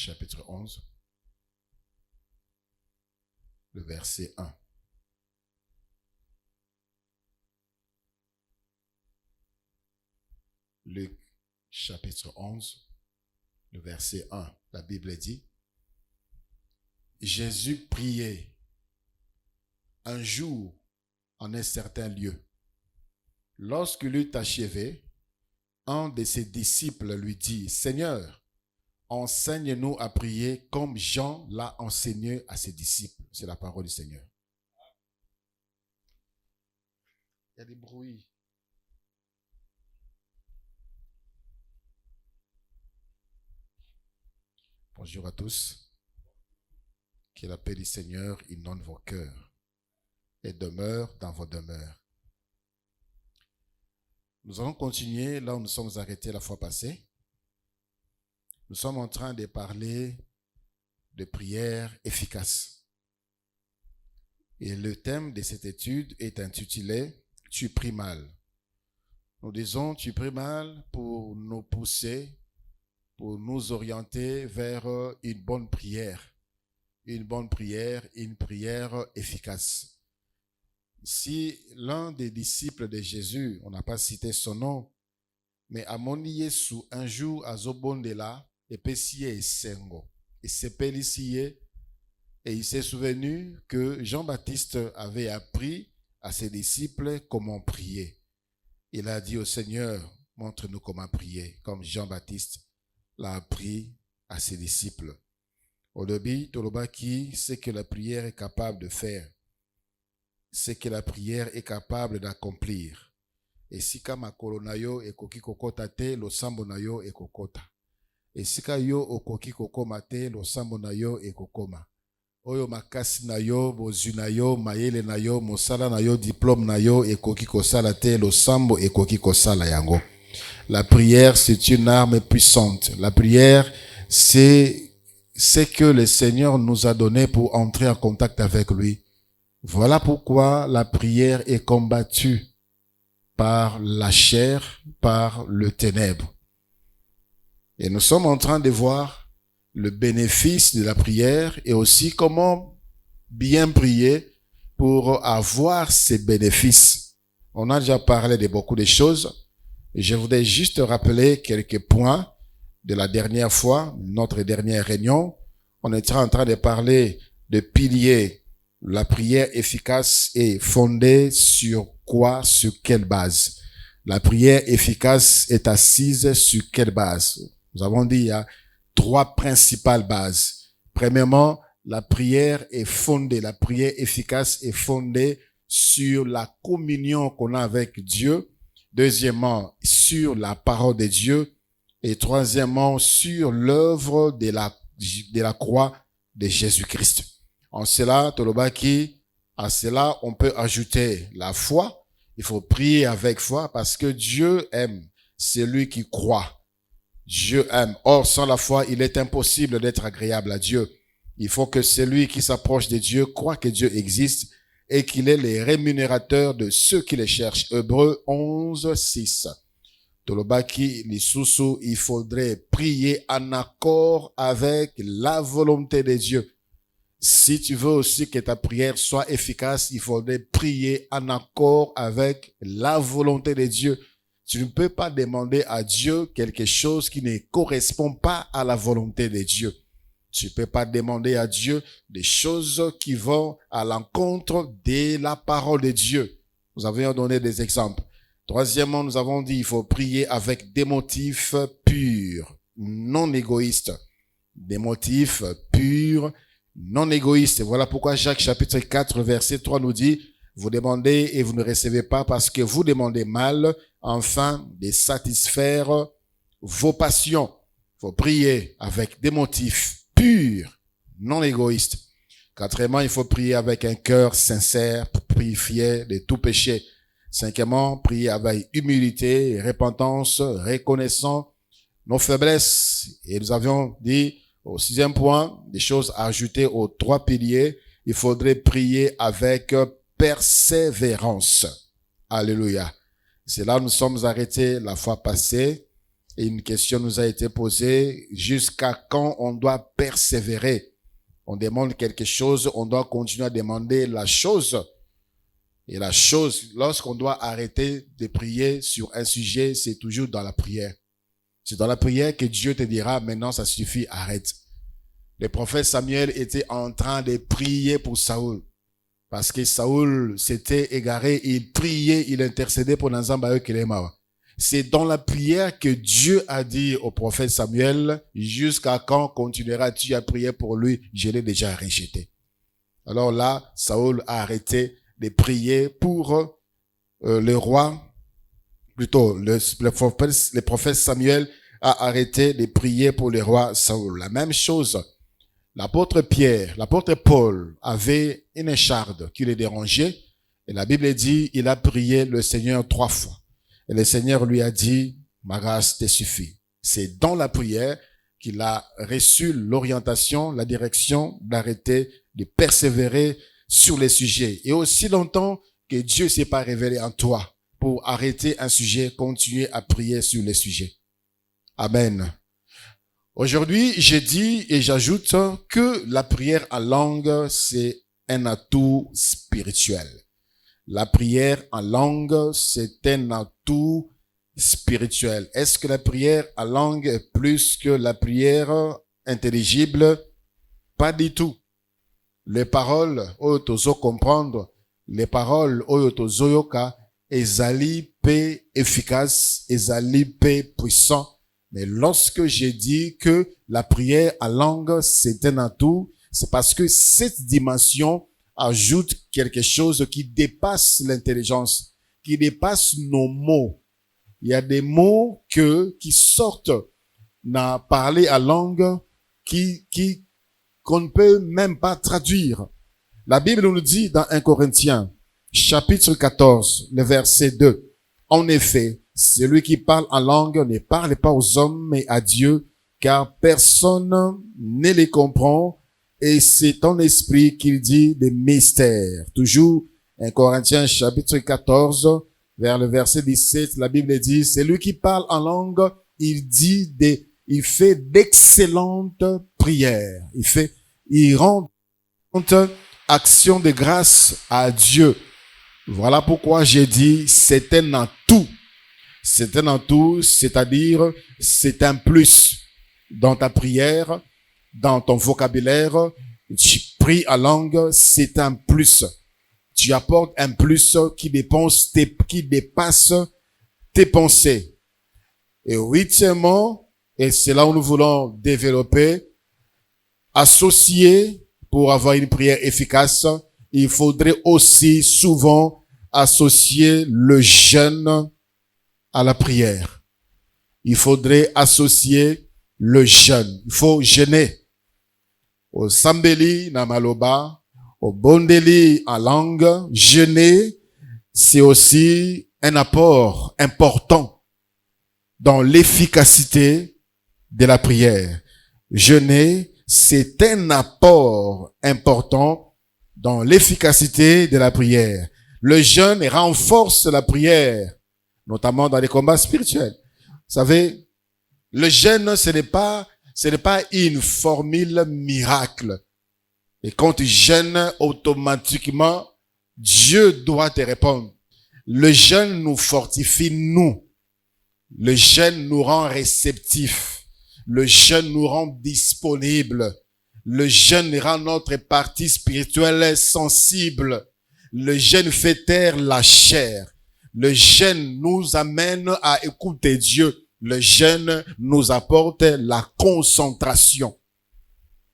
chapitre 11, le verset 1. Luc, chapitre 11, le verset 1. La Bible dit, Jésus priait un jour en un certain lieu. Lorsqu'il eut achevé, un de ses disciples lui dit, Seigneur, enseigne-nous à prier comme Jean l'a enseigné à ses disciples. C'est la parole du Seigneur. Il y a des bruits. Bonjour à tous. Que la paix du Seigneur inonde vos cœurs et demeure dans vos demeures. Nous allons continuer là où nous sommes arrêtés la fois passée. Nous sommes en train de parler de prière efficace. Et le thème de cette étude est intitulé « Tu pries mal ». Nous disons « Tu pries mal » pour nous pousser, pour nous orienter vers une bonne prière. Une bonne prière, une prière efficace. Si l'un des disciples de Jésus, on n'a pas cité son nom, mais Amoni Yesu, un jour à Zobondela, et Pessie et Sengo, et Sepelissier, et il s'est souvenu que Jean-Baptiste avait appris à ses disciples comment prier. Il a dit au Seigneur, montre-nous comment prier, comme Jean-Baptiste l'a appris à ses disciples. Au début, Tolobaki, c'est que la prière est capable de faire. C'est que la prière est capable d'accomplir. Et si kama kolonayo e koki kokota te, lo sambo na yo e kokota. Et si ka yo okoki kokoma te, lo sambo na yo e kokoma. Oyo makasi na yo, bozu na yo, mayele na yo, mosala na yo, diplôme na yo, e koki kosala te, lo sambo e koki kosala yango. La prière, c'est une arme puissante. La prière, c'est ce que le Seigneur nous a donné pour entrer en contact avec lui. Voilà pourquoi la prière est combattue par la chair, par le ténèbre. Et nous sommes en train de voir le bénéfice de la prière et aussi comment bien prier pour avoir ces bénéfices. On a déjà parlé de beaucoup de choses. Et je voudrais juste rappeler quelques points de la dernière fois, notre dernière réunion. On était en train de parler de piliers. La prière efficace est fondée sur quoi? Sur quelle base? La prière efficace est assise sur quelle base? Nous avons dit il y a trois principales bases. Premièrement, la prière est fondée, la prière efficace est fondée sur la communion qu'on a avec Dieu. Deuxièmement, sur la parole de Dieu. Et troisièmement, sur l'œuvre de la croix de Jésus-Christ. En cela, Tolobaki, à cela, on peut ajouter la foi. Il faut prier avec foi parce que Dieu aime celui qui croit. Dieu aime. Or, sans la foi, il est impossible d'être agréable à Dieu. Il faut que celui qui s'approche de Dieu croit que Dieu existe et qu'il est le rémunérateur de ceux qui le cherchent. Hébreux 11, 6. Tolobaki, Lisusu, il faudrait prier en accord avec la volonté de Dieu. Si tu veux aussi que ta prière soit efficace, il faudrait prier en accord avec la volonté de Dieu. Tu ne peux pas demander à Dieu quelque chose qui ne correspond pas à la volonté de Dieu. Tu ne peux pas demander à Dieu des choses qui vont à l'encontre de la parole de Dieu. Nous avions donné des exemples. Troisièmement, nous avons dit il faut prier avec des motifs purs, non égoïstes. Des motifs purs, non égoïstes. Voilà pourquoi Jacques chapitre 4 verset 3 nous dit vous demandez et vous ne recevez pas parce que vous demandez mal, afin de satisfaire vos passions. Il faut prier avec des motifs purs, non égoïstes. Quatrièmement, il faut prier avec un cœur sincère, purifié de tout péché. Cinquièmement, prier avec humilité, repentance, reconnaissant nos faiblesses. Et nous avions dit au sixième point, des choses à ajouter aux trois piliers. Il faudrait prier avec persévérance. Alléluia. C'est là où nous sommes arrêtés la fois passée. Et une question nous a été posée, jusqu'à quand on doit persévérer? On demande quelque chose, on doit continuer à demander la chose. Et la chose, lorsqu'on doit arrêter de prier sur un sujet, c'est toujours dans la prière. C'est dans la prière que Dieu te dira, maintenant ça suffit, arrête. Le prophète Samuel était en train de prier pour Saoul. Parce que Saoul s'était égaré, il priait, il intercédait pour Nzamba Kelema. C'est dans la prière que Dieu a dit au prophète Samuel, jusqu'à quand continueras-tu à prier pour lui? Je l'ai déjà rejeté. Alors là, Saoul a arrêté de prier pour le roi, plutôt le prophète Samuel a arrêté de prier pour le roi Saoul. La même chose, l'apôtre Paul avait une écharde qui le dérangeait, et la Bible dit, il a prié le Seigneur 3 fois. Et le Seigneur lui a dit, ma grâce te suffit. C'est dans la prière qu'il a reçu l'orientation, la direction d'arrêter, de persévérer sur les sujets. Et aussi longtemps que Dieu s'est pas révélé en toi pour arrêter un sujet, continuer à prier sur les sujets. Amen. Aujourd'hui, j'ai dit et j'ajoute que la prière en langue, c'est un atout spirituel. La prière en langue, c'est un atout spirituel. Est-ce que la prière en langue est plus que la prière intelligible? Pas du tout. Les paroles, oyo tozo comprendre, les paroles, oyo tozo yoka, ezali pe efficace, ezali pe puissant. Mais lorsque j'ai dit que la prière en langue, c'est un atout, c'est parce que cette dimension ajoute quelque chose qui dépasse l'intelligence, qui dépasse nos mots. Il y a des mots qui sortent dans parler en langue qu'on ne peut même pas traduire. La Bible nous dit dans 1 Corinthiens, chapitre 14, le verset 2. En effet, celui qui parle en langue ne parle pas aux hommes, mais à Dieu, car personne ne les comprend, et c'est en esprit qu'il dit des mystères. Toujours, 1 Corinthiens chapitre 14, vers le verset 17, la Bible dit, celui qui parle en langue, il fait d'excellentes prières. Il rend action de grâce à Dieu. Voilà pourquoi j'ai dit, c'est un atout. C'est un atout, c'est-à-dire, c'est un plus dans ta prière, dans ton vocabulaire. Tu pries en langue, c'est un plus. Tu apportes un plus qui dépasse tes pensées. Et huitièmement, et c'est là où nous voulons développer, associer, pour avoir une prière efficace, il faudrait aussi souvent associer le jeûne à la prière. Il faudrait associer le jeûne. Il faut jeûner. Au sambeli na maloba, au bondeli en langue, jeûner, c'est aussi un apport important dans l'efficacité de la prière. Jeûner, c'est un apport important dans l'efficacité de la prière. Le jeûne renforce la prière, notamment dans les combats spirituels. Vous savez, le jeûne, ce n'est pas une formule miracle. Et quand tu jeûnes, automatiquement, Dieu doit te répondre. Le jeûne nous fortifie, nous. Le jeûne nous rend réceptifs. Le jeûne nous rend disponibles. Le jeûne rend notre partie spirituelle sensible. Le jeûne fait taire la chair. Le jeûne nous amène à écouter Dieu. Le jeûne nous apporte la concentration.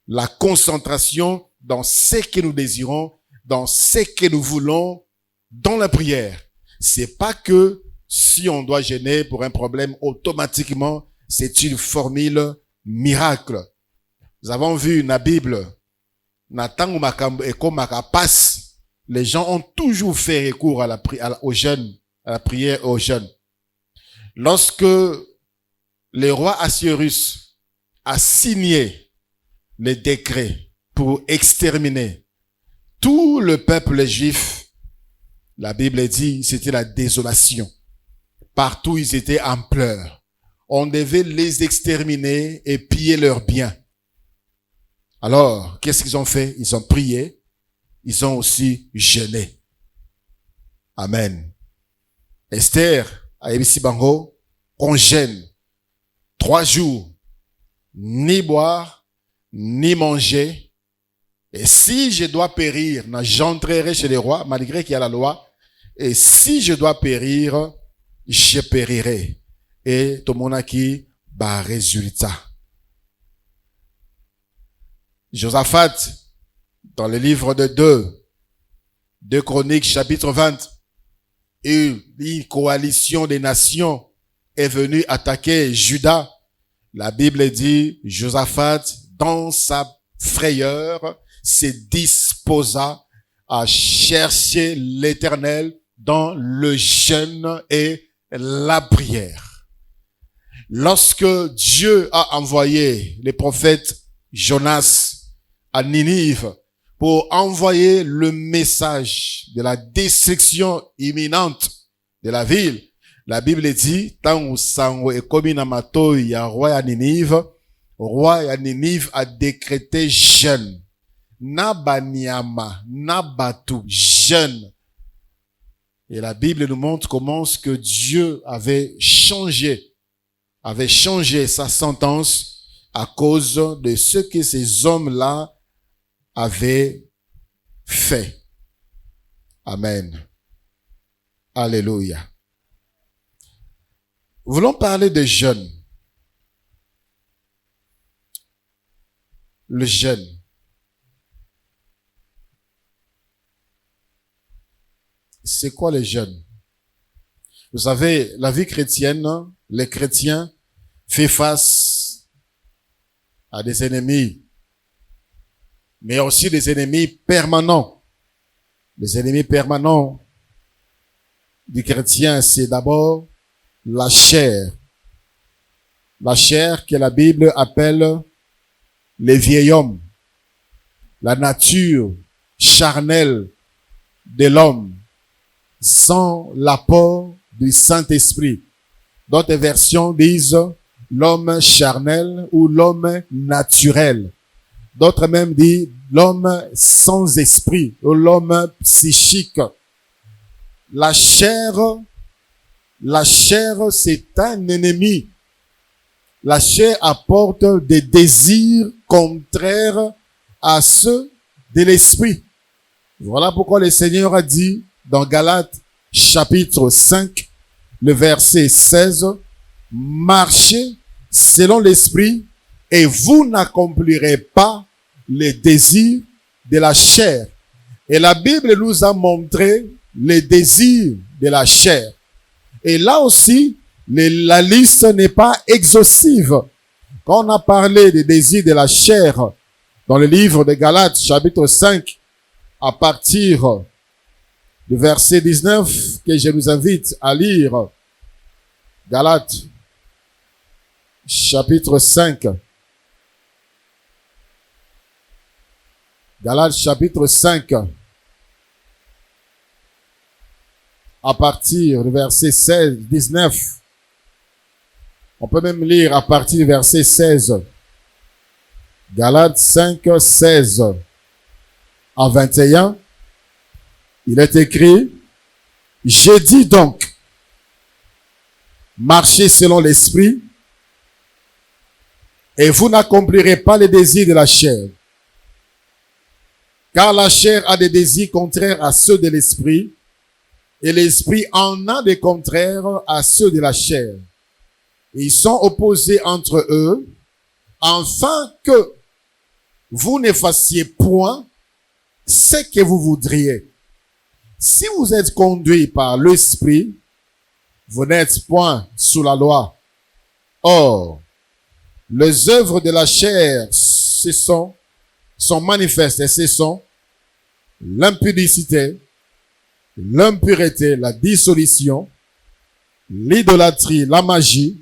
La concentration dans ce que nous désirons, dans ce que nous voulons, dans la prière. C'est pas que si on doit jeûner pour un problème, automatiquement, c'est une formule miracle. Nous avons vu dans la Bible, les gens ont toujours fait recours à au jeûne, à la prière au jeûne. Lorsque le roi Assuérus a signé les décrets pour exterminer tout le peuple juif, la Bible dit c'était la désolation. Partout ils étaient en pleurs. on devait les exterminer et piller leurs biens. Alors, qu'est-ce qu'ils ont fait? Ils ont prié, ils ont aussi jeûné. Amen. Esther, à Ebisi Bango, on jeûne 3 jours, ni boire, ni manger. Et si je dois périr, j'entrerai chez les rois, malgré qu'il y a la loi. Et si je dois périr, je périrai. Et tout le monde a qui, résultat. Josaphat, dans le livre de 2 Chroniques, chapitre 20, une coalition des nations est venue attaquer Juda. La Bible dit, Josaphat, dans sa frayeur, se disposa à chercher l'Éternel dans le jeûne et la prière. Lorsque Dieu a envoyé les prophètes Jonas à Ninive pour envoyer le message de la destruction imminente de la ville, la Bible dit, tant sango et comme inamato ya roi à Ninive a décrété jeûne. Nabanyama, nabatu, jeûne. Et la Bible nous montre comment ce que Dieu avait changé sa sentence à cause de ce que ces hommes-là avaient fait. Amen. Alléluia. Voulons parler de jeûne. Le jeûne. C'est quoi le jeûne? Vous savez, la vie chrétienne, les chrétiens font face à des ennemis, mais aussi des ennemis permanents. Les ennemis permanents du chrétien, c'est d'abord la chair. La chair que la Bible appelle les vieils hommes. La nature charnelle de l'homme sans l'apport du Saint-Esprit. D'autres versions disent l'homme charnel ou l'homme naturel. D'autres même disent l'homme sans esprit ou l'homme psychique. La chair, c'est un ennemi. La chair apporte des désirs contraires à ceux de l'esprit. Voilà pourquoi le Seigneur a dit dans Galates chapitre 5, le verset 16, marchez selon l'esprit et vous n'accomplirez pas les désirs de la chair. Et la Bible nous a montré les désirs de la chair. Et là aussi, la liste n'est pas exhaustive. Quand on a parlé des désirs de la chair dans le livre de Galates chapitre 5, à partir du verset 19 que je vous invite à lire, Galates chapitre 5. Galates chapitre 5. À partir du verset 16, 19. On peut même lire à partir du verset 16. Galates 5, 16 à 21. Il est écrit, j'ai dit donc, marchez selon l'esprit, et vous n'accomplirez pas les désirs de la chair. Car la chair a des désirs contraires à ceux de l'esprit, et l'esprit en a des contraires à ceux de la chair. Ils sont opposés entre eux, afin que vous ne fassiez point ce que vous voudriez. Si vous êtes conduit par l'esprit, vous n'êtes point sous la loi. Or, les œuvres de la chair, sont manifestes, et ce sont l'impudicité, l'impureté, la dissolution, l'idolâtrie, la magie,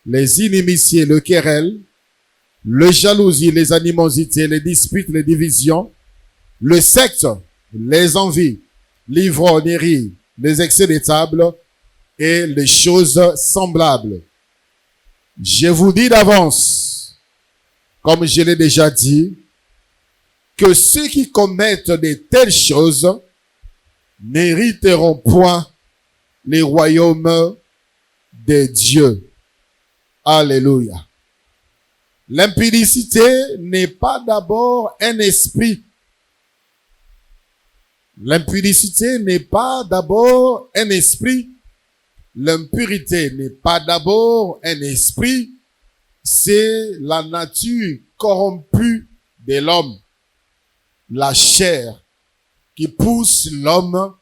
les inimitiés, le querelle, le jalousie, les animosités, les disputes, les divisions, le secte, les envies, l'ivrognerie, les excès de table et les choses semblables. Je vous dis d'avance, comme je l'ai déjà dit, que ceux qui commettent de telles choses n'hériteront point les royaumes de Dieu. Alléluia. L'impudicité n'est pas d'abord un esprit. L'impudicité n'est pas d'abord un esprit. L'impurité n'est pas d'abord un esprit. C'est la nature corrompue de l'homme. La chair qui pousse l'homme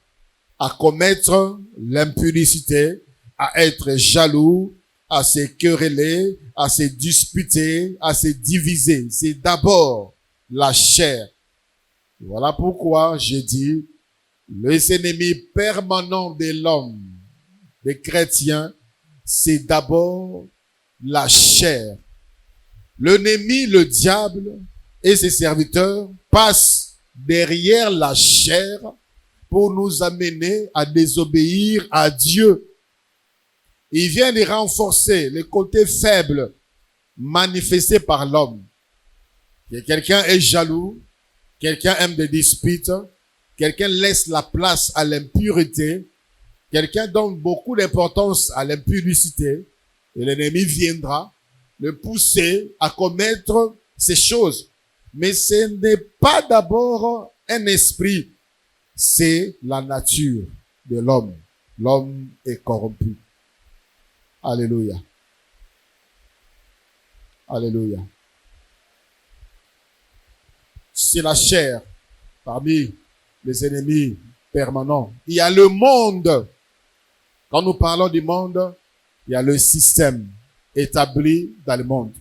à commettre l'impudicité, à être jaloux, à se quereller, à se disputer, à se diviser. C'est d'abord la chair. Voilà pourquoi j'ai dit, les ennemis permanents de l'homme, des chrétiens, c'est d'abord la chair. L'ennemi, le diable et ses serviteurs passent derrière la chair pour nous amener à désobéir à Dieu. Il vient de renforcer les côtés faibles manifestés par l'homme. Quelqu'un est jaloux, quelqu'un aime des disputes, quelqu'un laisse la place à l'impureté, quelqu'un donne beaucoup d'importance à l'impudicité, et l'ennemi viendra le pousser à commettre ces choses. Mais ce n'est pas d'abord un esprit, c'est la nature de l'homme. L'homme est corrompu. Alléluia. Alléluia. C'est la chair parmi les ennemis permanents. Il y a le monde. Quand nous parlons du monde, il y a le système établi dans le monde.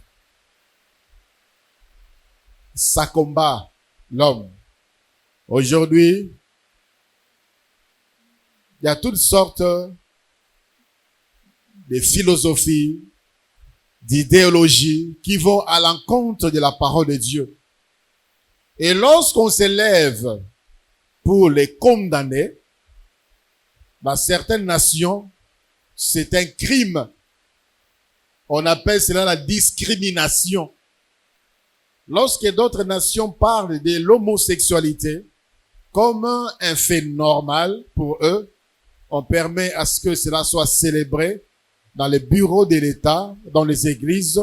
Ça combat l'homme. Aujourd'hui, il y a toutes sortes de philosophies, d'idéologies qui vont à l'encontre de la parole de Dieu. Et lorsqu'on s'élève pour les condamner, dans certaines nations, c'est un crime. On appelle cela la discrimination. Lorsque d'autres nations parlent de l'homosexualité comme un fait normal pour eux, on permet à ce que cela soit célébré dans les bureaux de l'État, dans les églises.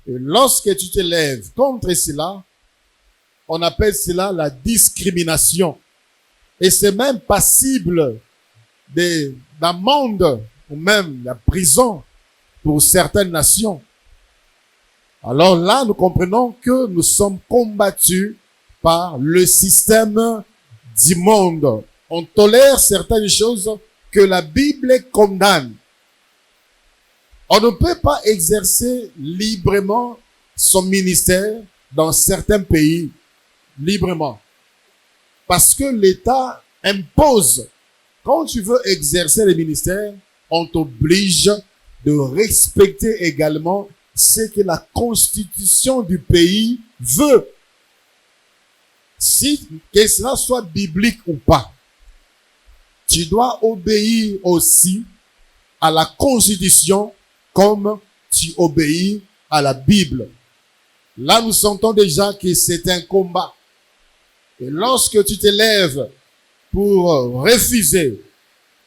Et lorsque tu te lèves contre cela, on appelle cela la discrimination. Et c'est même passible d'amende ou même la prison pour certaines nations. Alors là, nous comprenons que nous sommes combattus par le système du monde. On tolère certaines choses que la Bible condamne. On ne peut pas exercer librement son ministère dans certains pays, librement. Parce que l'État impose. Quand tu veux exercer le ministère, on t'oblige de respecter également ce que la constitution du pays veut. Si que cela soit biblique ou pas, tu dois obéir aussi à la constitution comme tu obéis à la Bible. Là, nous sentons déjà que c'est un combat. Et lorsque tu te lèves pour refuser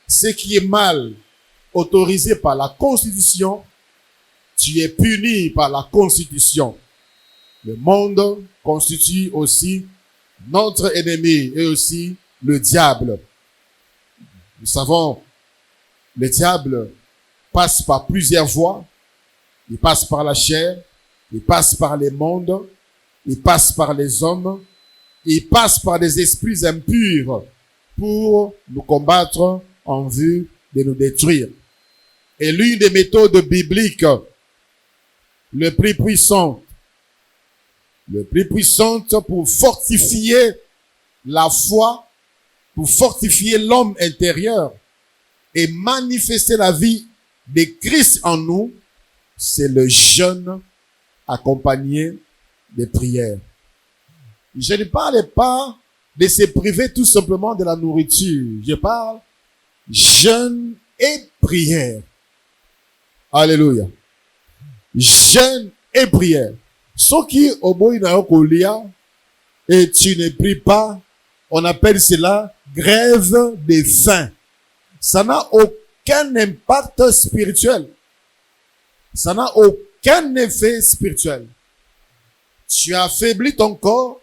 ce qui est mal autorisé par la Constitution, tu es puni par la Constitution. Le monde constitue aussi notre ennemi et aussi le diable. Nous savons, le diable passe par plusieurs voies. Il passe par la chair, il passe par les mondes, il passe par les hommes, il passe par des esprits impurs pour nous combattre en vue de nous détruire. Et l'une des méthodes bibliques le plus puissante pour fortifier la foi, pour fortifier l'homme intérieur et manifester la vie de Christ en nous, c'est le jeûne accompagné de prières. Je ne parle pas de se priver tout simplement de la nourriture. Je parle jeûne et prière. Alléluia. Jeûne et prière. Ce qui au bout et tu ne pries pas, on appelle cela grève de faim. Ça n'a aucun impact spirituel. Ça n'a aucun effet spirituel. Tu affaiblis ton corps,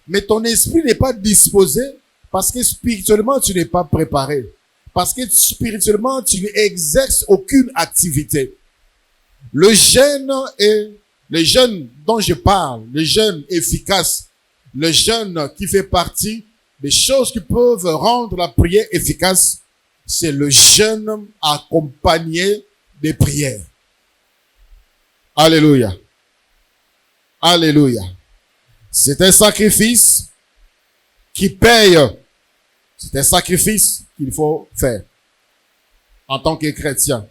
mais ton esprit n'est pas disposé parce que spirituellement, tu n'es pas préparé. Parce que spirituellement, tu n'exerces aucune activité. Le jeûne dont je parle, le jeûne efficace, le jeûne qui fait partie des choses qui peuvent rendre la prière efficace, c'est le jeûne accompagné des prières. Alléluia. Alléluia. C'est un sacrifice qui paye. C'est un sacrifice qu'il faut faire en tant que chrétien.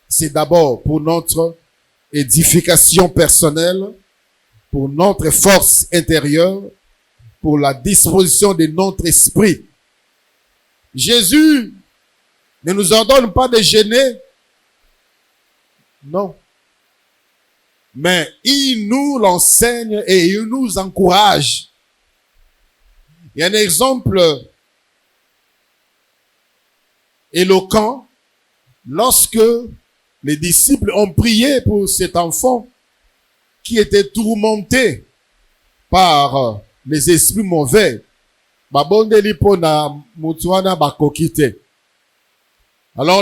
C'est d'abord pour notre édification personnelle, pour notre force intérieure, pour la disposition de notre esprit. Jésus ne nous ordonne pas de jeûner. Non. Mais il nous l'enseigne et il nous encourage. Il y a un exemple éloquent lorsque les disciples ont prié pour cet enfant qui était tourmenté par les esprits mauvais. Alors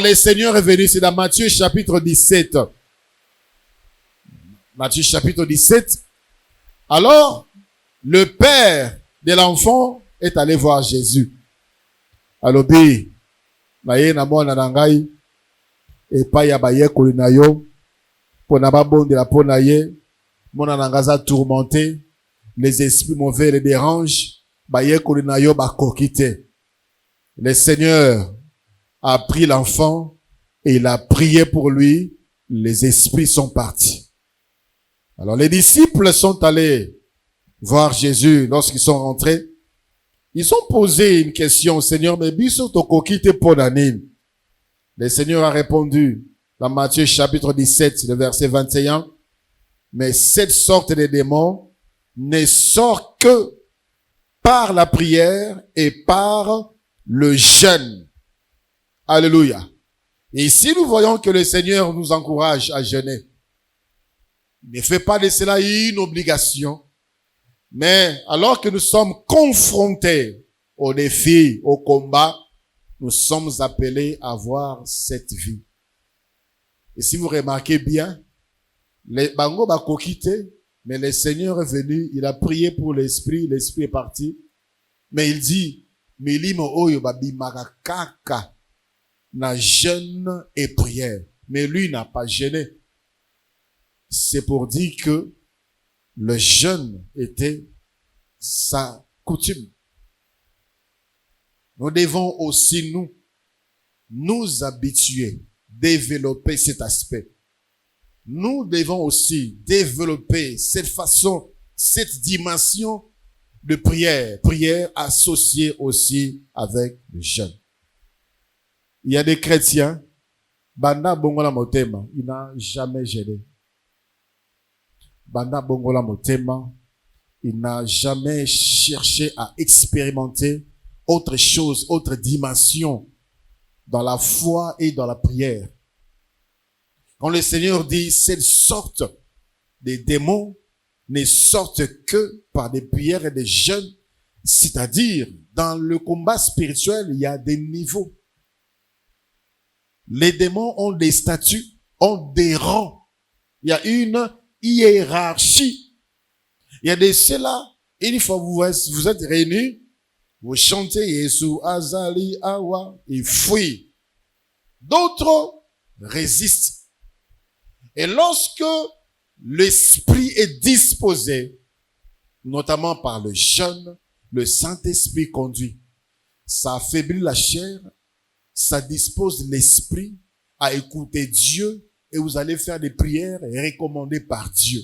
le Seigneur est venu, c'est dans Matthieu chapitre 17. Matthieu chapitre 17. Alors, le père de l'enfant est allé voir Jésus. Alors, et pas ya baye kolinayo pona ba bonde la ponaye mona nangaza tourmenté, les esprits mauvais les dérangent, baye kolinayo ba kokite. Le Seigneur a pris l'enfant et il a prié pour lui, les esprits sont partis. Alors les disciples sont allés voir Jésus lorsqu'ils sont rentrés. Ils ont posé une question, Seigneur, mais biso to kokite ponanine. Le Seigneur a répondu dans Matthieu chapitre 17, le verset 21, mais cette sorte de démons ne sort que par la prière et par le jeûne. Alléluia. Et ici, nous voyons que le Seigneur nous encourage à jeûner. Ne fait pas de cela une obligation, mais alors que nous sommes confrontés aux défis, au combat, nous sommes appelés à avoir cette vie. Et si vous remarquez bien, les bango ba kokite, mais le Seigneur est venu, il a prié pour l'esprit est parti, mais il dit, milimo oyo ba bimakaka na jeûne et prière. Mais lui n'a pas jeûné. C'est pour dire que le jeûne était sa coutume. Nous devons aussi nous habituer, développer cet aspect. Nous devons aussi développer cette façon, cette dimension de prière associée aussi avec le jeûne. Il y a des chrétiens, Banda Bongola Motema, il n'a jamais jeûné. Banda Bongola Motema, il n'a jamais cherché à expérimenter autre chose, autre dimension dans la foi et dans la prière. Quand le Seigneur dit cette sorte de démons ne sortent que par des prières et des jeûnes, c'est-à-dire dans le combat spirituel, il y a des niveaux. Les démons ont des statuts, ont des rangs. Il y a une hiérarchie. Il y a de cela, une fois que vous êtes réunis, vous chantez Yesu Azali Awa, ils fuient. D'autres résistent. Et lorsque l'esprit est disposé, notamment par le jeûne, le Saint-Esprit conduit. Ça affaiblit la chair, ça dispose l'esprit à écouter Dieu et vous allez faire des prières recommandées par Dieu.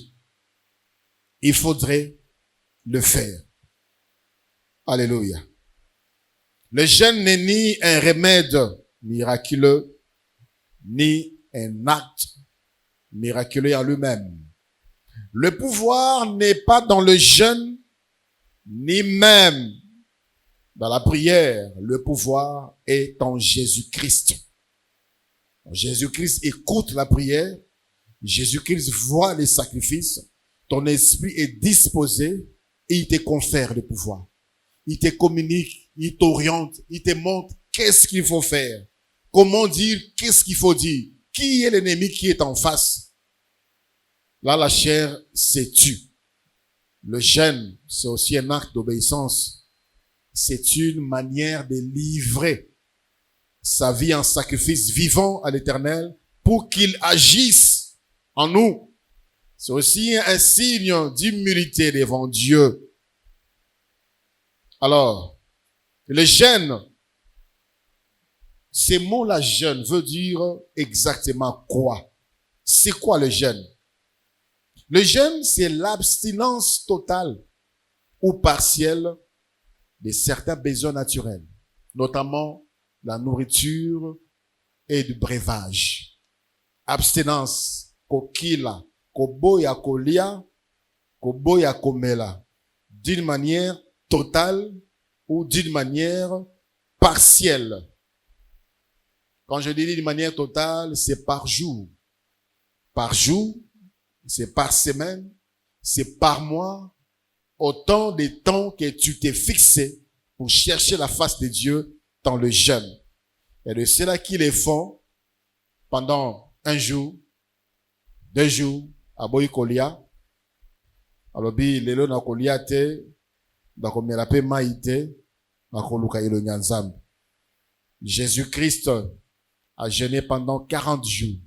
Il faudrait le faire. Alléluia. Le jeûne n'est ni un remède miraculeux, ni un acte miraculeux en lui-même. Le pouvoir n'est pas dans le jeûne, ni même dans la prière. Le pouvoir est en Jésus-Christ. Jésus-Christ écoute la prière. Jésus-Christ voit les sacrifices. Ton esprit est disposé et il te confère le pouvoir. Il te communique, il t'oriente, il te montre qu'est-ce qu'il faut faire. Comment dire, qu'est-ce qu'il faut dire. Qui est l'ennemi qui est en face? Là, la chair se tue. Le jeûne, c'est aussi un acte d'obéissance. C'est une manière de livrer sa vie en sacrifice vivant à l'Éternel pour qu'il agisse en nous. C'est aussi un signe d'humilité devant Dieu. Alors, le jeûne, ce mot-là, jeûne, veut dire exactement quoi? C'est quoi le jeûne? Le jeûne, c'est l'abstinence totale ou partielle de certains besoins naturels, notamment la nourriture et du breuvage. Abstinence, kokila, koboya kolia, koboya komela, d'une manière totale ou d'une manière partielle. Quand je dis d'une manière totale, c'est par jour. Par jour, c'est par semaine, c'est par mois, autant de temps que tu t'es fixé pour chercher la face de Dieu dans le jeûne. Et de ceux-là qui les font pendant un jour, 2 jours, à Boïkolia, alobi lelo na kolia te, na komela pe maïte, na koluka ilo nyanzambe. Jésus-Christ a jeûné pendant 40 jours,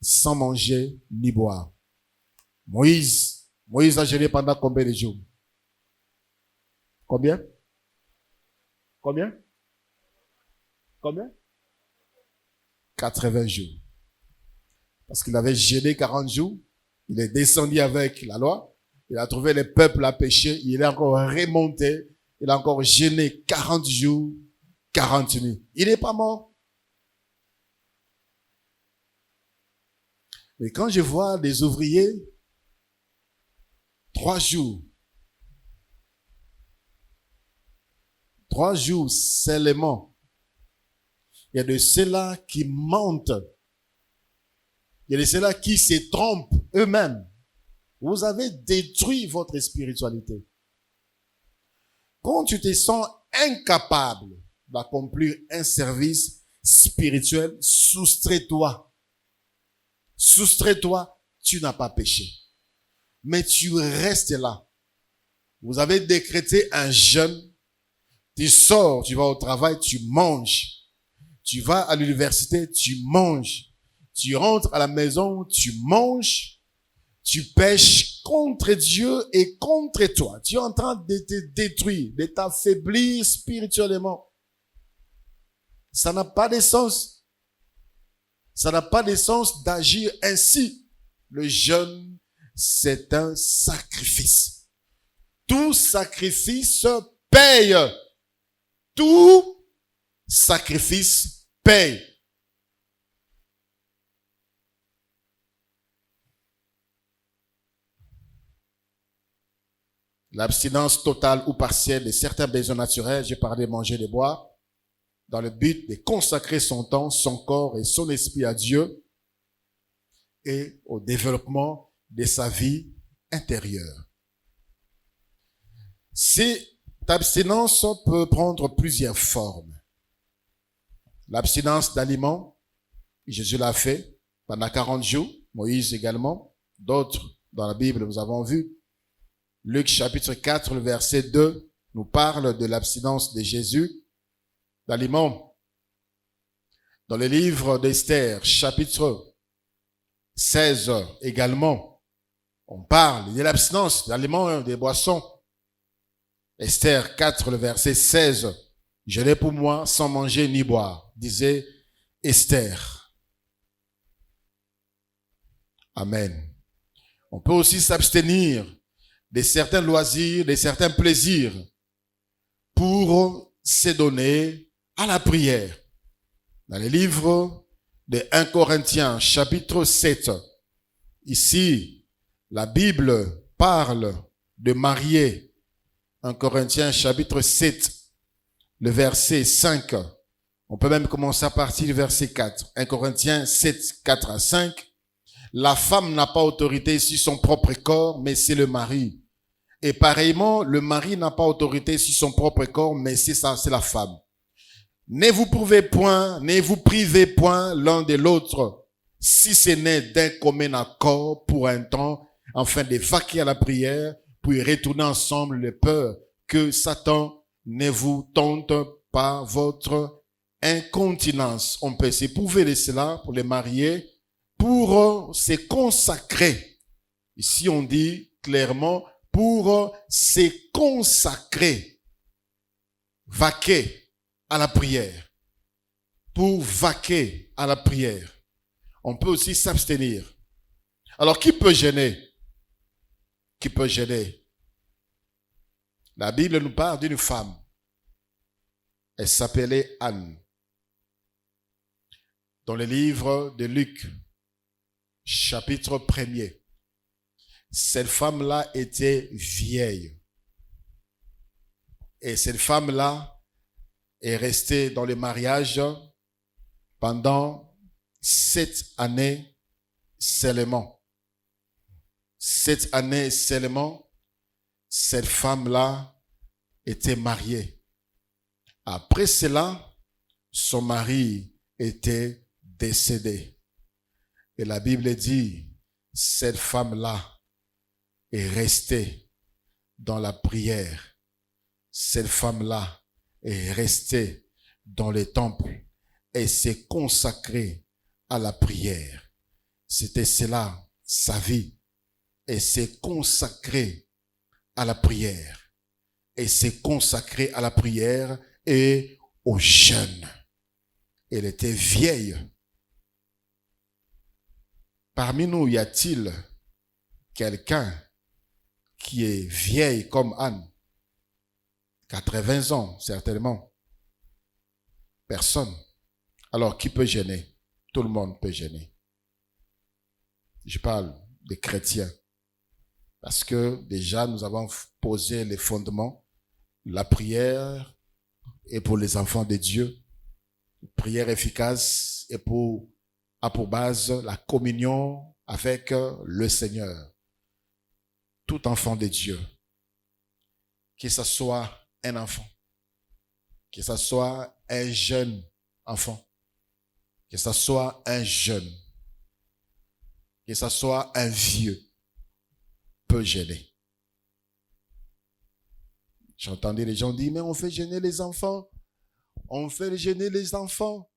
sans manger ni boire. Moïse a jeûné pendant combien de jours? Combien? 80 jours. Parce qu'il avait jeûné 40 jours, il est descendu avec la loi, il a trouvé le peuple à pécher, il est encore remonté, il a encore jeûné 40 jours, 40 nuits. Il n'est pas mort. Mais quand je vois des ouvriers, 3 jours seulement, il y a de ceux-là qui mentent. Il y a de ceux-là qui se trompent eux-mêmes. Vous avez détruit votre spiritualité. Quand tu te sens incapable d'accomplir un service spirituel, soustrais-toi. Soustrais-toi, tu n'as pas péché. Mais tu restes là. Vous avez décrété un jeûne. Tu sors, tu vas au travail, tu manges. Tu vas à l'université, tu manges. Tu rentres à la maison, tu manges. Tu pêches contre Dieu et contre toi. Tu es en train de te détruire, de t'affaiblir spirituellement. Ça n'a pas de sens. Ça n'a pas de sens d'agir ainsi. Le jeûne, c'est un sacrifice. Tout sacrifice paye. Tout sacrifice paye. L'abstinence totale ou partielle de certains besoins naturels, j'ai parlé de manger, de boire, dans le but de consacrer son temps, son corps et son esprit à Dieu et au développement de sa vie intérieure. Cette abstinence peut prendre plusieurs formes. L'abstinence d'aliments, Jésus l'a fait pendant 40 jours, Moïse également, d'autres dans la Bible nous avons vu. Luc chapitre 4, le verset 2 nous parle de l'abstinence de Jésus d'aliments. Dans le livre d'Esther, chapitre 16 également, on parle de l'abstinence d'aliments et des boissons. Esther 4, le verset 16, « Je n'ai pour moi sans manger ni boire », disait Esther. Amen. On peut aussi s'abstenir de certains loisirs, de certains plaisirs pour se donner à la prière. Dans le livre de 1 Corinthiens, chapitre 7. Ici, la Bible parle de marier. 1 Corinthiens, chapitre 7, le verset 5. On peut même commencer à partir du verset 4. 1 Corinthiens 7, 4 à 5. La femme n'a pas autorité sur son propre corps, mais c'est le mari. Et pareillement, le mari n'a pas autorité sur son propre corps, mais c'est la femme. Ne vous privez point l'un de l'autre, si ce n'est d'un commun accord pour un temps, afin de vaquer à la prière, puis retourner ensemble de peur que Satan ne vous tente par votre incontinence. On peut s'éprouver de cela pour les mariés, pour se consacrer. Ici, on dit clairement, pour se consacrer, vaquer à la prière. Pour vaquer à la prière. On peut aussi s'abstenir. Alors, qui peut gêner? Qui peut gêner? La Bible nous parle d'une femme. Elle s'appelait Anne. Dans le livre de Luc, chapitre 1er. Cette femme-là était vieille. Et cette femme-là est restée dans le mariage pendant 7 années seulement. 7 années seulement, cette femme-là était mariée. Après cela, son mari était décédé. Et la Bible dit, cette femme-là est restée dans la prière. Cette femme-là est restée dans le temple et s'est consacrée à la prière. C'était cela, sa vie. Et s'est consacrée à la prière. Et s'est consacrée à la prière et au jeûne. Elle était vieille. Parmi nous, y a-t-il quelqu'un qui est vieille comme Anne? 80 ans, certainement. Personne. Alors, qui peut gêner? Tout le monde peut gêner. Je parle des chrétiens. Parce que déjà, nous avons posé les fondements. La prière est pour les enfants de Dieu. Prière efficace et a pour base la communion avec le Seigneur. Tout enfant de Dieu, que ce soit un enfant, que ce soit un jeune enfant, que ce soit un jeune, que ce soit un vieux, peut gêner. J'entendais les gens dire, mais on fait gêner les enfants. On fait gêner les enfants.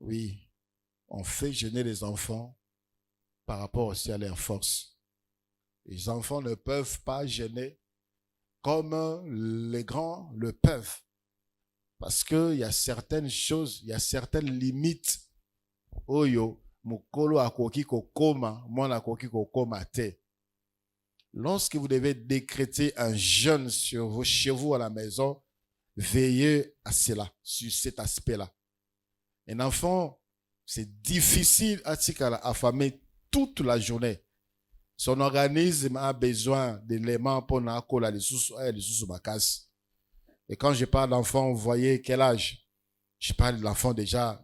Oui, on fait gêner les enfants par rapport aussi à leur force. Les enfants ne peuvent pas gêner comme les grands le peuvent. Parce qu'il y a certaines choses, il y a certaines limites. Oyo, mukolo akoki kokoma, mon akoki kokoma te. Lorsque vous devez décréter un jeûne chez vous à la maison, veillez à cela, sur cet aspect-là. Un enfant, c'est difficile à affamer toute la journée. Son organisme a besoin d'éléments pour les sous-bakas. Et quand je parle d'enfant, vous voyez quel âge? Je parle de l'enfant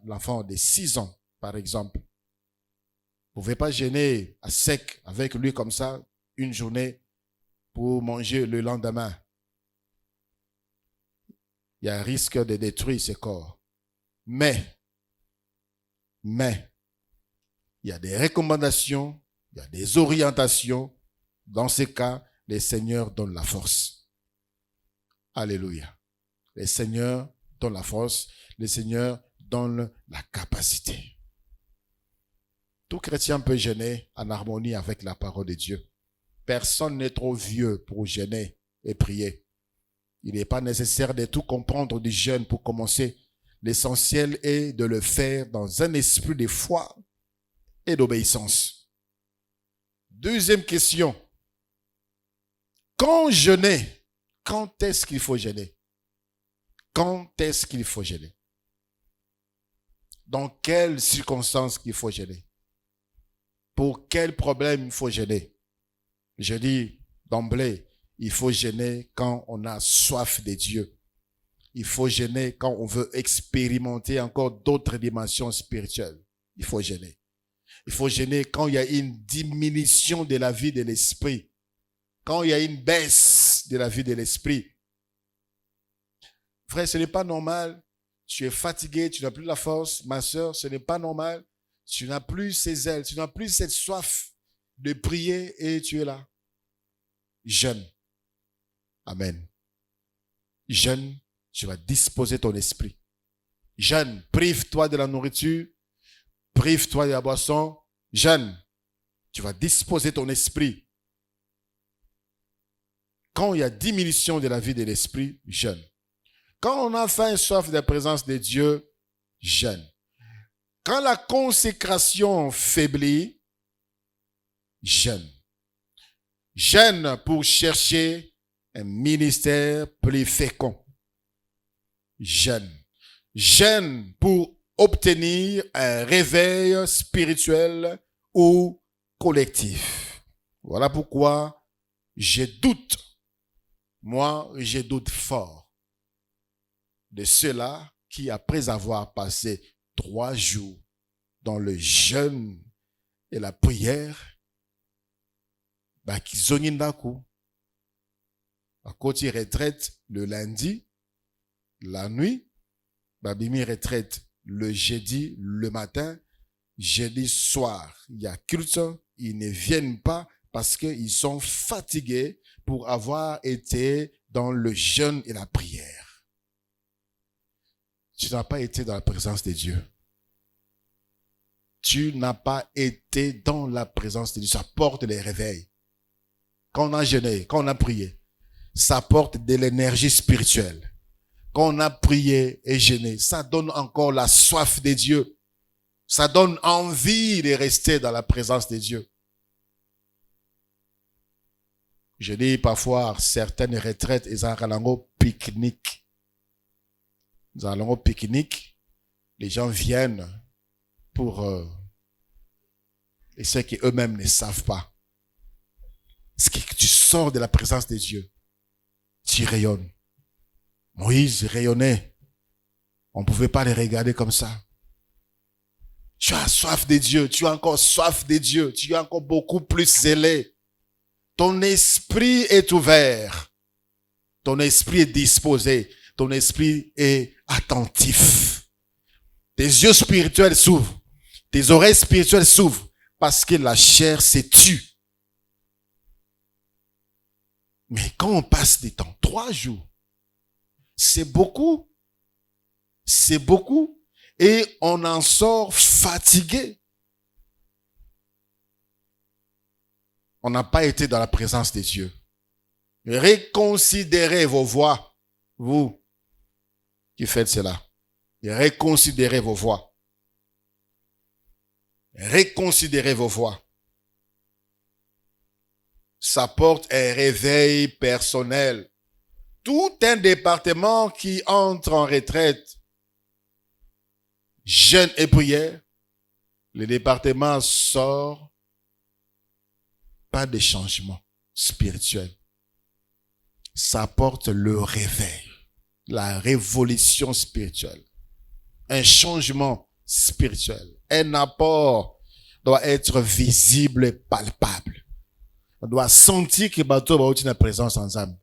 l'enfant de 6 ans, par exemple. Vous ne pouvez pas gêner à sec avec lui comme ça une journée pour manger le lendemain. Il y a un risque de détruire ce corps. Mais, il y a des recommandations, il y a des orientations. Dans ces cas, le Seigneur donne la force. Alléluia. Le Seigneur donne la force. Le Seigneur donne la capacité. Tout chrétien peut gêner en harmonie avec la parole de Dieu. Personne n'est trop vieux pour gêner et prier. Il n'est pas nécessaire de tout comprendre du jeûne pour commencer. L'essentiel est de le faire dans un esprit de foi et d'obéissance. Deuxième question. Quand jeûner, quand est-ce qu'il faut jeûner? Quand est-ce qu'il faut jeûner? dans quelles circonstances qu'il faut jeûner. Pour quel problème il faut jeûner. Je dis d'emblée, il faut jeûner quand on a soif de Dieu. Il faut jeûner quand on veut expérimenter encore d'autres dimensions spirituelles. Il faut jeûner. Il faut jeûner quand il y a une diminution de la vie de l'esprit. Quand il y a une baisse de la vie de l'esprit. Frère, ce n'est pas normal. Tu es fatigué, tu n'as plus la force. Ma sœur, ce n'est pas normal. Tu n'as plus ces ailes, tu n'as plus cette soif de prier et tu es là. Jeûne. Amen. Jeûne, tu vas disposer ton esprit. Jeûne, prive-toi de la nourriture, prive-toi de la boisson. Jeûne, tu vas disposer ton esprit. Quand il y a diminution de la vie de l'esprit, jeûne. Quand on a faim et soif de la présence de Dieu, jeûne. Quand la consécration faiblit, jeûne. Jeûne pour chercher un ministère plus fécond. Jeûne. Jeûne pour obtenir un réveil spirituel ou collectif. Voilà pourquoi je doute. Moi, je doute fort de ceux-là qui, après avoir passé 3 jours dans le jeûne et la prière, qu'ils ont une d'accord. Quand ils retraitent le lundi, la nuit, Bimi retraite le jeudi, le matin, jeudi soir. Il y a culte, ils ne viennent pas parce qu'ils sont fatigués pour avoir été dans le jeûne et la prière. Tu n'as pas été dans la présence de Dieu. Tu n'as pas été dans la présence de Dieu. Ça porte les réveils. Quand on a jeûné, quand on a prié, ça porte de l'énergie spirituelle. Quand on a prié et jeûné, ça donne encore la soif de Dieu. Ça donne envie de rester dans la présence de Dieu. Je dis parfois, certaines retraites, ils ont un pique-nique. Ils ont un pique-nique. Les gens viennent pour... et ceux qui eux-mêmes ne savent pas. C'est que tu sors de la présence de Dieu. Tu rayonnes. Moïse rayonnait. On ne pouvait pas les regarder comme ça. Tu as soif de Dieu. Tu as encore soif de Dieu. Tu es encore beaucoup plus zélé. Ton esprit est ouvert. Ton esprit est disposé. Ton esprit est attentif. Tes yeux spirituels s'ouvrent. Tes oreilles spirituelles s'ouvrent. Parce que la chair se tue. Mais quand on passe des temps, 3 jours, c'est beaucoup. C'est beaucoup. Et on en sort fatigué. On n'a pas été dans la présence de Dieu. Reconsidérez vos voies, vous qui faites cela. Reconsidérez vos voies. Reconsidérez vos voies. Ça porte un réveil personnel. Tout un département qui entre en retraite, jeûne et prière, le département sort pas de changement spirituel. Ça apporte le réveil, la révolution spirituelle, un changement spirituel. Un apport doit être visible et palpable. On doit sentir que bateau va avoir une présence ensemble.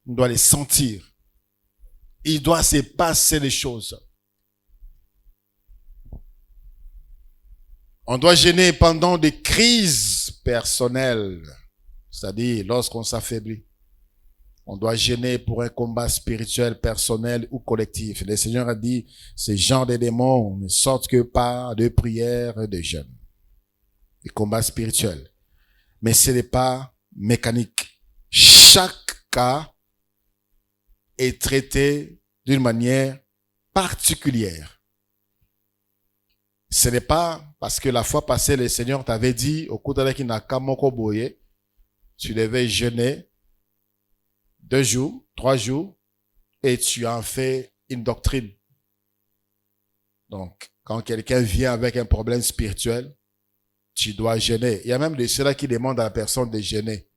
On doit les sentir. Il doit se passer les choses. On doit jeûner pendant des crises personnelles, c'est-à-dire lorsqu'on s'affaiblit. On doit jeûner pour un combat spirituel, personnel ou collectif. Le Seigneur a dit, ces genres de démons ne sortent que par de prières et de jeûnes. Des combats spirituels. Mais ce n'est pas mécanique. Chaque cas est traité d'une manière particulière. Ce n'est pas parce que la fois passée, le Seigneur t'avait dit, au côté avec Inakamoko Boye, tu devais jeûner 2 jours, 3 jours, et tu en fais une doctrine. Donc, quand quelqu'un vient avec un problème spirituel, tu dois jeûner. Il y a même de ceux-là qui demandent à la personne de jeûner.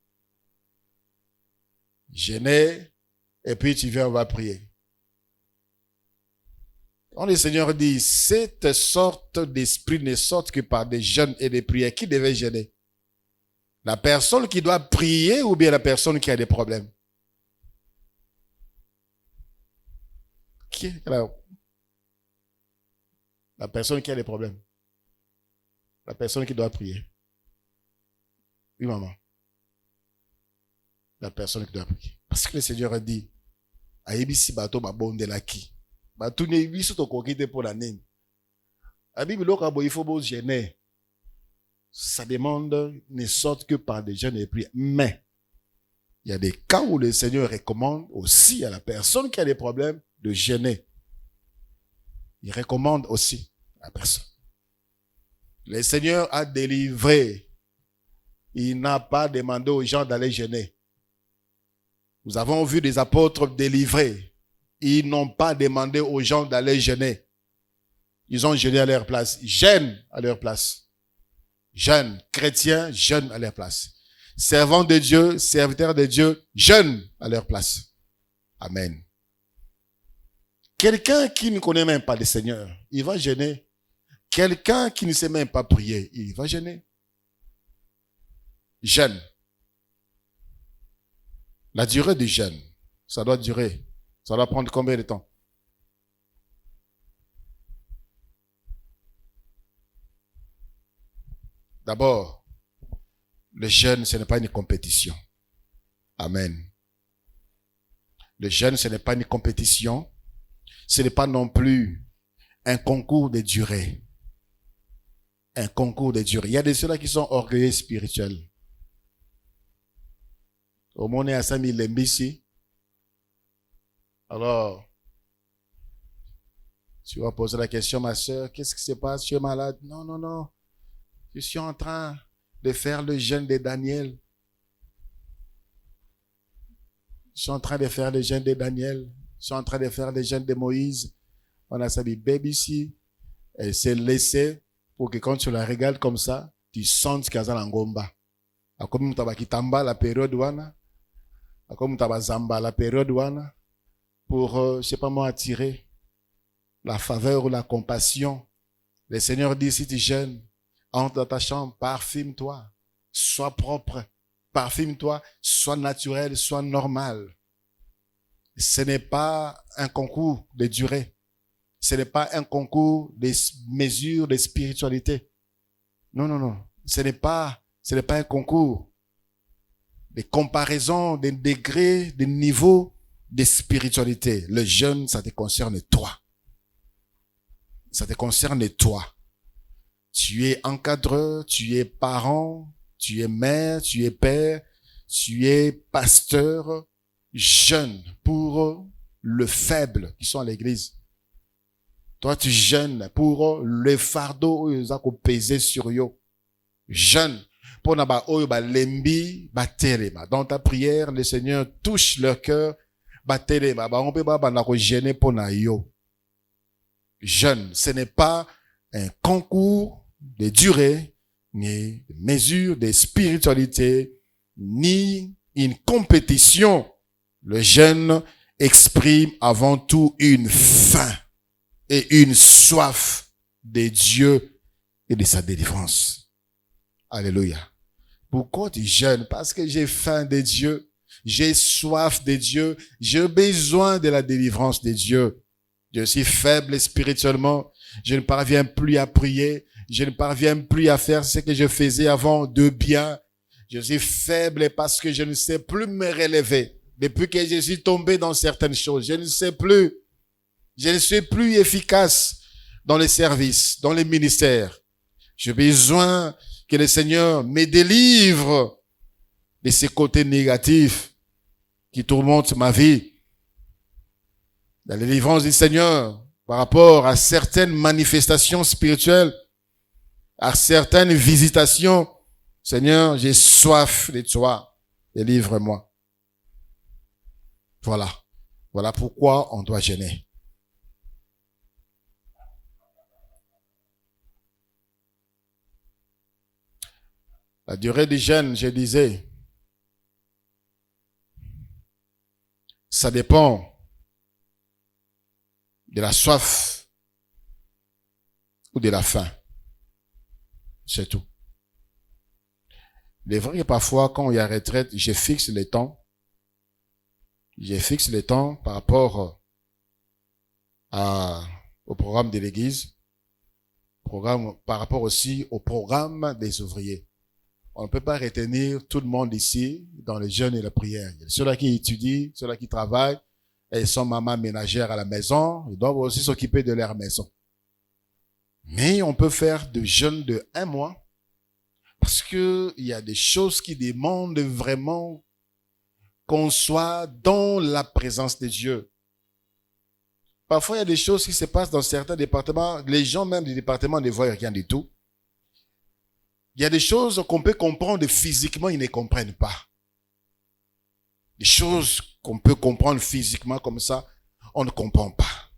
Jeûner, et puis tu viens, on va prier. Quand le Seigneur dit, cette sorte d'esprit ne sorte que par des jeûnes et des prières, qui devait jeûner? La personne qui doit prier ou bien la personne qui a des problèmes? Qui? La personne qui a des problèmes. La personne qui doit prier. Oui, maman. La personne qui doit prier. Parce que le Seigneur a dit, Aïbisi bato babonde la ki. Bato ne biso to kokite pour la nene. La Bible, il faut gêner. Ça demande ne sorte que par des jeûnes et prières. Mais, il y a des cas où le Seigneur recommande aussi à la personne qui a des problèmes de jeûner. Il recommande aussi à la personne. Le Seigneur a délivré. Il n'a pas demandé aux gens d'aller jeûner. Nous avons vu des apôtres délivrés. Ils n'ont pas demandé aux gens d'aller jeûner. Ils ont jeûné à leur place. Jeûnent à leur place. Jeûnent. Chrétiens jeûnent à leur place. Servants de Dieu, serviteurs de Dieu, jeûnent à leur place. Amen. Quelqu'un qui ne connaît même pas le Seigneur, il va jeûner. Quelqu'un qui ne sait même pas prier, il va jeûner. Jeûne. La durée du jeûne, ça doit durer. Ça doit prendre combien de temps? D'abord, le jeûne, ce n'est pas une compétition. Amen. Le jeûne, ce n'est pas une compétition. Ce n'est pas non plus un concours de durée. Un concours de durée. Il y a de ceux-là qui sont orgueilleux spirituels. Au monde est à 5000 lembisi. Alors, tu vas poser la question, ma soeur, qu'est-ce qui se passe? Tu es malade? Non, non, non. Je suis en train de faire le jeûne de Daniel. Je suis en train de faire le jeûne de Daniel. Je suis en train de faire le jeûne de Moïse. On a sa Bible ici. Elle s'est laissée pour que quand tu la regardes comme ça, tu sens qu'il y a un ngomba. Comme tu as la période wana. Comme tu as zamba la période wana. Pour, je sais pas moi, attirer la faveur ou la compassion. Le Seigneur dit, si tu jeûnes, entre dans ta chambre, parfume-toi. Sois propre. Parfume-toi. Sois naturel, sois normal. Ce n'est pas un concours de durée. Ce n'est pas un concours de mesures de spiritualité. Non, non, non. Ce n'est pas un concours de comparaison, de degrés, de niveaux de spiritualité. Le jeûne, ça te concerne toi. Ça te concerne toi. Tu es encadreur, tu es parent, tu es mère, tu es père, tu es pasteur, jeûne pour le faible qui sont à l'église. Toi, tu jeûnes pour le fardeau qui ont pesé sur eux. Jeûne pour naba oyo ba lembi ba telema. Dans ta prière, le Seigneur touche leur cœur. Ba telema, ba on peut pas ba na ko jeûner pour na yo. Jeûne, ce n'est pas un concours de durée, ni de mesure de spiritualité, ni une compétition. Le jeûne exprime avant tout une faim et une soif de Dieu et de sa délivrance. Alléluia. Pourquoi tu jeûnes? Parce que j'ai faim de Dieu, j'ai soif de Dieu, j'ai besoin de la délivrance de Dieu. Je suis faible spirituellement, je ne parviens plus à prier, je ne parviens plus à faire ce que je faisais avant de bien. Je suis faible parce que je ne sais plus me relever. Depuis que je suis tombé dans certaines choses, je ne sais plus. Je ne suis plus efficace dans les services, dans les ministères. J'ai besoin que le Seigneur me délivre de ces côtés négatifs qui tourmentent ma vie. La délivrance du Seigneur par rapport à certaines manifestations spirituelles, à certaines visitations. Seigneur, j'ai soif de toi. Délivre-moi. Voilà. Voilà pourquoi on doit jeûner. La durée du jeûne, je disais, ça dépend de la soif ou de la faim. C'est tout. Il est vrai que parfois, quand il y a retraite, je fixe les temps. Je fixe les temps par rapport au programme de l'église, par rapport aussi au programme des ouvriers. On ne peut pas retenir tout le monde ici dans le jeûne et la prière. Ceux-là qui étudient, ceux-là qui travaillent, elles sont mamans ménagères à la maison, ils doivent aussi s'occuper de leur maison. Mais on peut faire de jeûne de 1 mois parce que il y a des choses qui demandent vraiment qu'on soit dans la présence de Dieu. Parfois, il y a des choses qui se passent dans certains départements. Les gens même du département ne voient rien du tout. Il y a des choses qu'on peut comprendre physiquement, ils ne comprennent pas. Des choses qu'on peut comprendre physiquement comme ça, on ne comprend pas.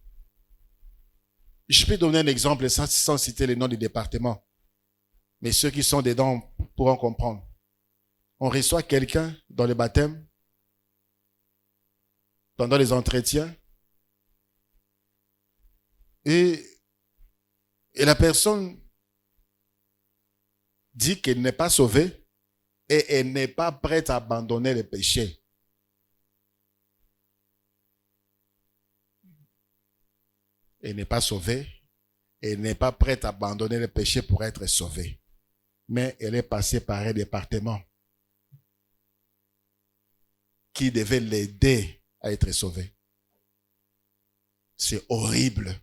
Je peux donner un exemple sans citer les noms du département. Mais ceux qui sont dedans pourront comprendre. On reçoit quelqu'un dans le baptême, pendant les entretiens, et la personne dit qu'elle n'est pas sauvée et elle n'est pas prête à abandonner le péché. Elle n'est pas sauvée, elle n'est pas prête à abandonner le péché pour être sauvée. Mais elle est passée par un département qui devait l'aider à être sauvée. C'est horrible.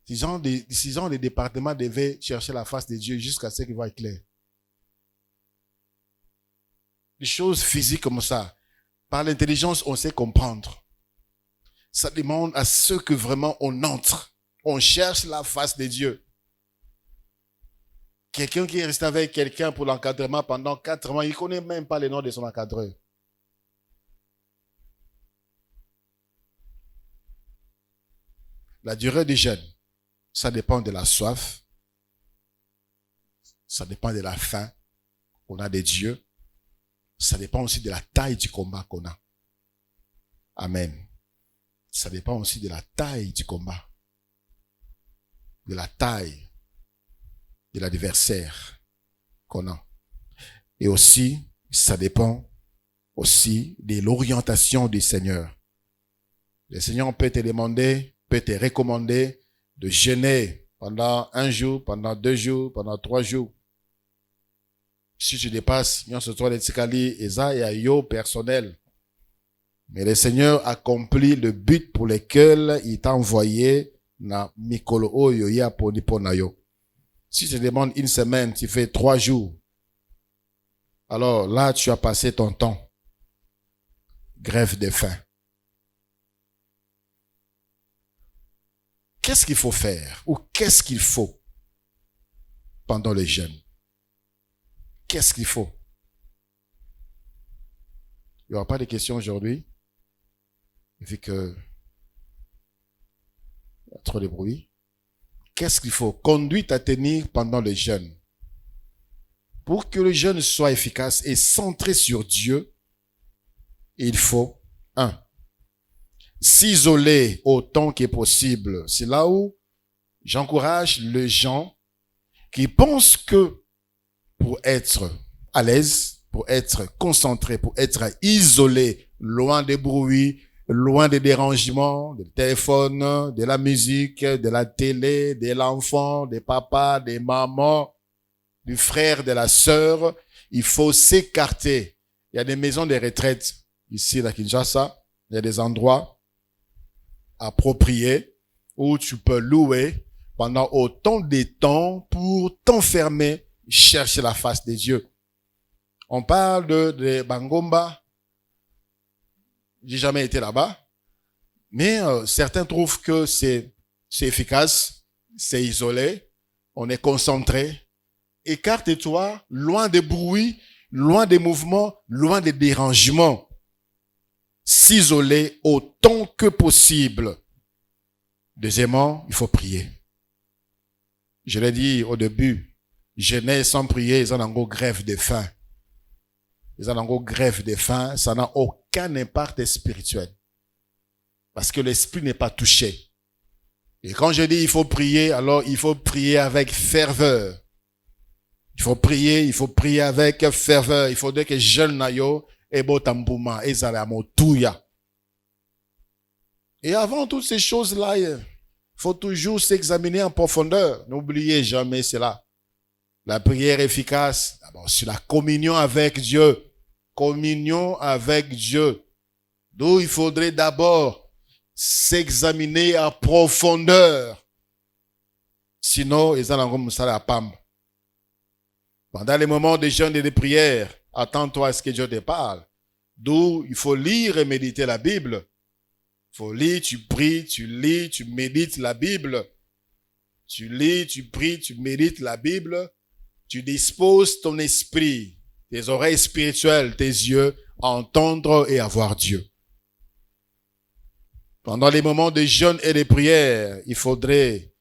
Disons, les départements devaient chercher la face de Dieu jusqu'à ce qu'il voie clair. Les choses physiques comme ça, par l'intelligence, on sait comprendre. Ça demande à ce que vraiment on entre. On cherche la face de Dieu. Quelqu'un qui est resté avec quelqu'un pour l'encadrement pendant 4 mois, il ne connaît même pas le nom de son encadreur. La durée du jeûne, ça dépend de la soif, ça dépend de la faim qu'on a de Dieu, ça dépend aussi de la taille du combat qu'on a. Amen. Ça dépend aussi de la taille du combat, de la taille de l'adversaire qu'on a. Et aussi, ça dépend aussi de l'orientation du Seigneur. Le Seigneur peut te demander, peut te recommander de jeûner pendant 1 jour, pendant 2 jours, pendant 3 jours. Si tu dépasses, il y a ce soir les tsikali, eza et ayo personnel. Mais le Seigneur accomplit le but pour lequel il t'a envoyé na mikolo oyo ya poni ponayo. Si tu demandes 1 semaine, tu fais 3 jours. Alors là, tu as passé ton temps. Grève de faim. Qu'est-ce qu'il faut faire? Ou qu'est-ce qu'il faut pendant le jeûne? Qu'est-ce qu'il faut? Il n'y aura pas de questions aujourd'hui, vu que il y a trop de bruit. Qu'est-ce qu'il faut? Conduite à tenir pendant le jeûne. Pour que le jeûne soit efficace et centré sur Dieu, il faut 1. S'isoler autant que possible. C'est là où j'encourage les gens qui pensent que pour être à l'aise, pour être concentré, pour être isolé, loin des bruits, loin des dérangements, du téléphone, de la musique, de la télé, de l'enfant, des papas, des mamans, du frère, de la sœur, il faut s'écarter. Il y a des maisons de retraite ici à Kinshasa, il y a des endroits appropriés où tu peux louer pendant autant de temps pour t'enfermer, chercher la face de Dieu. On parle de Bangomba. J'ai jamais été là-bas. Mais certains trouvent que c'est efficace, c'est isolé, on est concentré. Écarte-toi, loin des bruits, loin des mouvements, loin des dérangements. S'isoler autant que possible. Deuxièmement, il faut prier. Je l'ai dit au début, jeûner sans prier, ils ont en gros grève de faim. Ils ont en gros grève de faim, ça n'a aucun impact spirituel. Parce que l'esprit n'est pas touché. Et quand je dis il faut prier, alors il faut prier avec ferveur. Il faut prier avec ferveur. Il faudrait que jeûne nayo et botambouma et zalamotouya. Et avant toutes ces choses-là, il faut toujours s'examiner en profondeur. N'oubliez jamais cela. La prière efficace, d'abord sur la communion avec Dieu. Communion avec Dieu. D'où il faudrait d'abord s'examiner en profondeur. Sinon, ils allont comme ça la pam. Pendant les moments de jeûne et de prière, attends-toi à ce que Dieu te parle. D'où il faut lire et méditer la Bible. Il faut lire, tu pries, tu lis, tu médites la Bible. Tu lis, tu pries, tu médites la Bible. Tu disposes ton esprit, tes oreilles spirituelles, tes yeux, à entendre et à voir Dieu. Pendant les moments de jeûne et de prière, il faudrait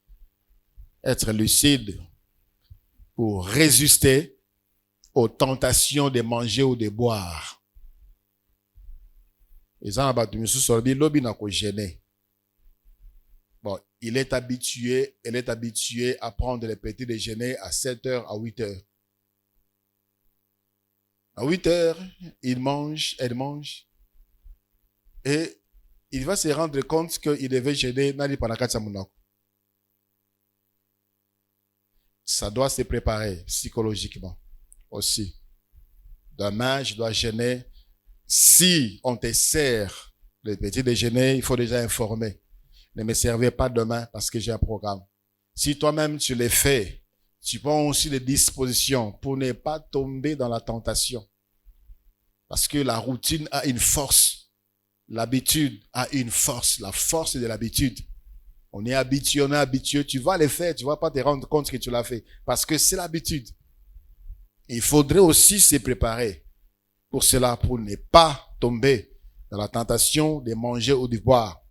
être lucide pour résister aux tentations de manger ou de boire. Bon, elle est habituée à prendre les petits déjeuners à 7h, à 8h. À 8h, elle mange, et il va se rendre compte qu'il devait jeûner Nali Panakatsa Munako. Ça doit se préparer psychologiquement aussi. Demain, je dois jeûner. Si on te sert le petit déjeuner, il faut déjà informer. Ne me servez pas demain parce que j'ai un programme. Si toi-même tu les fais, tu prends aussi les dispositions pour ne pas tomber dans la tentation. Parce que la routine a une force. L'habitude a une force. La force de l'habitude. On est habitué, tu vas les faire, tu vas pas te rendre compte que tu l'as fait. Parce que c'est l'habitude. Il faudrait aussi se préparer pour cela, pour ne pas tomber dans la tentation de manger ou de boire,